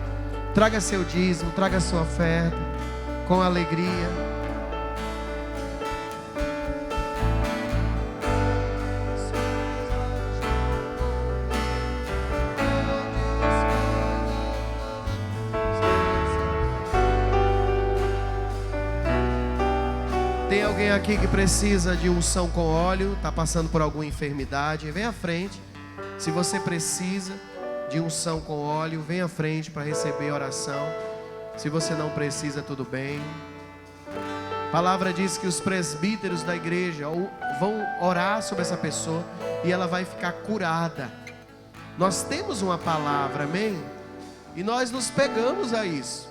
Traga seu dízimo, traga sua oferta com alegria. Tem alguém aqui que precisa de unção com óleo, está passando por alguma enfermidade? Vem à frente. Se você precisa de unção com óleo, vem à frente para receber oração. Se você não precisa, tudo bem. A palavra diz que os presbíteros da igreja vão orar sobre essa pessoa e ela vai ficar curada. Nós temos uma palavra, amém? E nós nos pegamos a isso.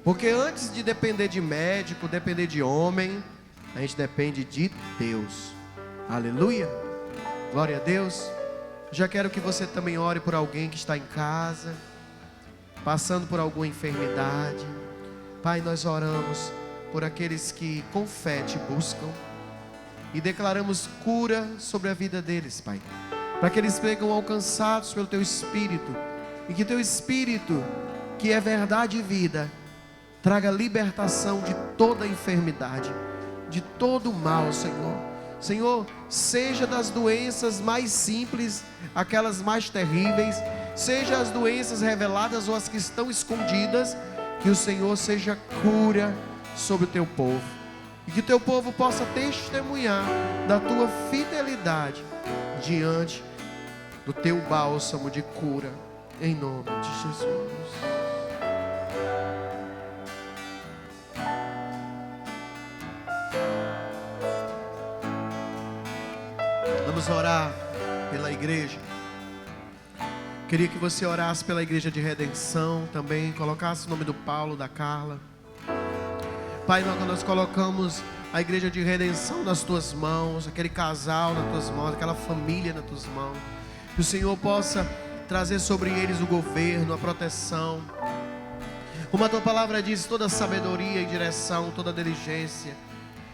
Porque antes de depender de médico, depender de homem, a gente depende de Deus. Aleluia. Glória a Deus. Já quero que você também ore por alguém que está em casa, passando por alguma enfermidade. Pai, nós oramos por aqueles que com fé te buscam e declaramos cura sobre a vida deles, Pai, para que eles sejam alcançados pelo Teu Espírito e que Teu Espírito, que é verdade e vida, traga libertação de toda enfermidade, de todo mal, Senhor. Senhor, seja das doenças mais simples, aquelas mais terríveis, seja as doenças reveladas ou as que estão escondidas, que o Senhor seja cura sobre o Teu povo. E que o Teu povo possa testemunhar da Tua fidelidade diante do Teu bálsamo de cura, em nome de Jesus. Vamos orar pela igreja. Queria que você orasse pela igreja de redenção também. Colocasse o nome do Paulo, da Carla. Pai, nós colocamos a igreja de redenção nas Tuas mãos, aquele casal nas Tuas mãos, aquela família nas Tuas mãos. Que o Senhor possa trazer sobre eles o governo, a proteção. Como a Tua palavra diz, toda sabedoria e direção, toda diligência.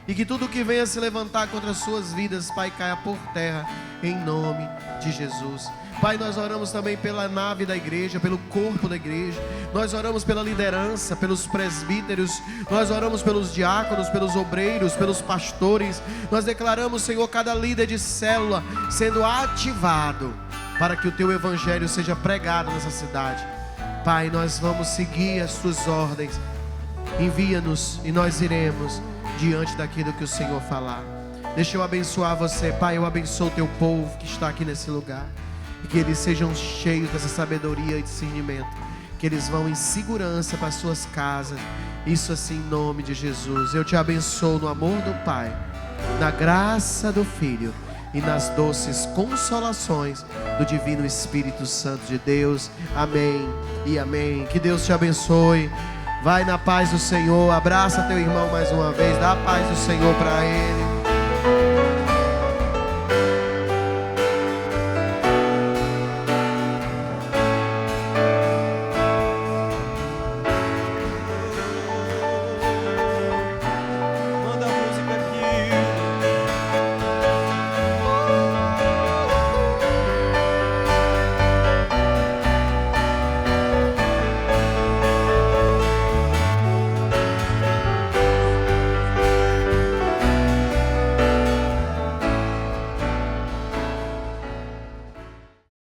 E que tudo que venha se levantar contra as suas vidas, Pai, caia por terra, em nome de Jesus. Pai, nós oramos também pela nave da igreja, pelo corpo da igreja. Nós oramos pela liderança, pelos presbíteros. Nós oramos pelos diáconos, pelos obreiros, pelos pastores. Nós declaramos, Senhor, cada líder de célula sendo ativado para que o Teu evangelho seja pregado nessa cidade. Pai, nós vamos seguir as Tuas ordens. Envia-nos e nós iremos diante daquilo que o Senhor falar. Deixa eu abençoar você, Pai. Eu abençoo o Teu povo que está aqui nesse lugar, e que eles sejam cheios dessa sabedoria e discernimento, que eles vão em segurança para as suas casas. Isso assim em nome de Jesus. Eu te abençoo no amor do Pai, na graça do Filho e nas doces consolações do Divino Espírito Santo de Deus. Amém e amém. Que Deus te abençoe. Vai na paz do Senhor. Abraça teu irmão mais uma vez. Dá a paz do Senhor para ele.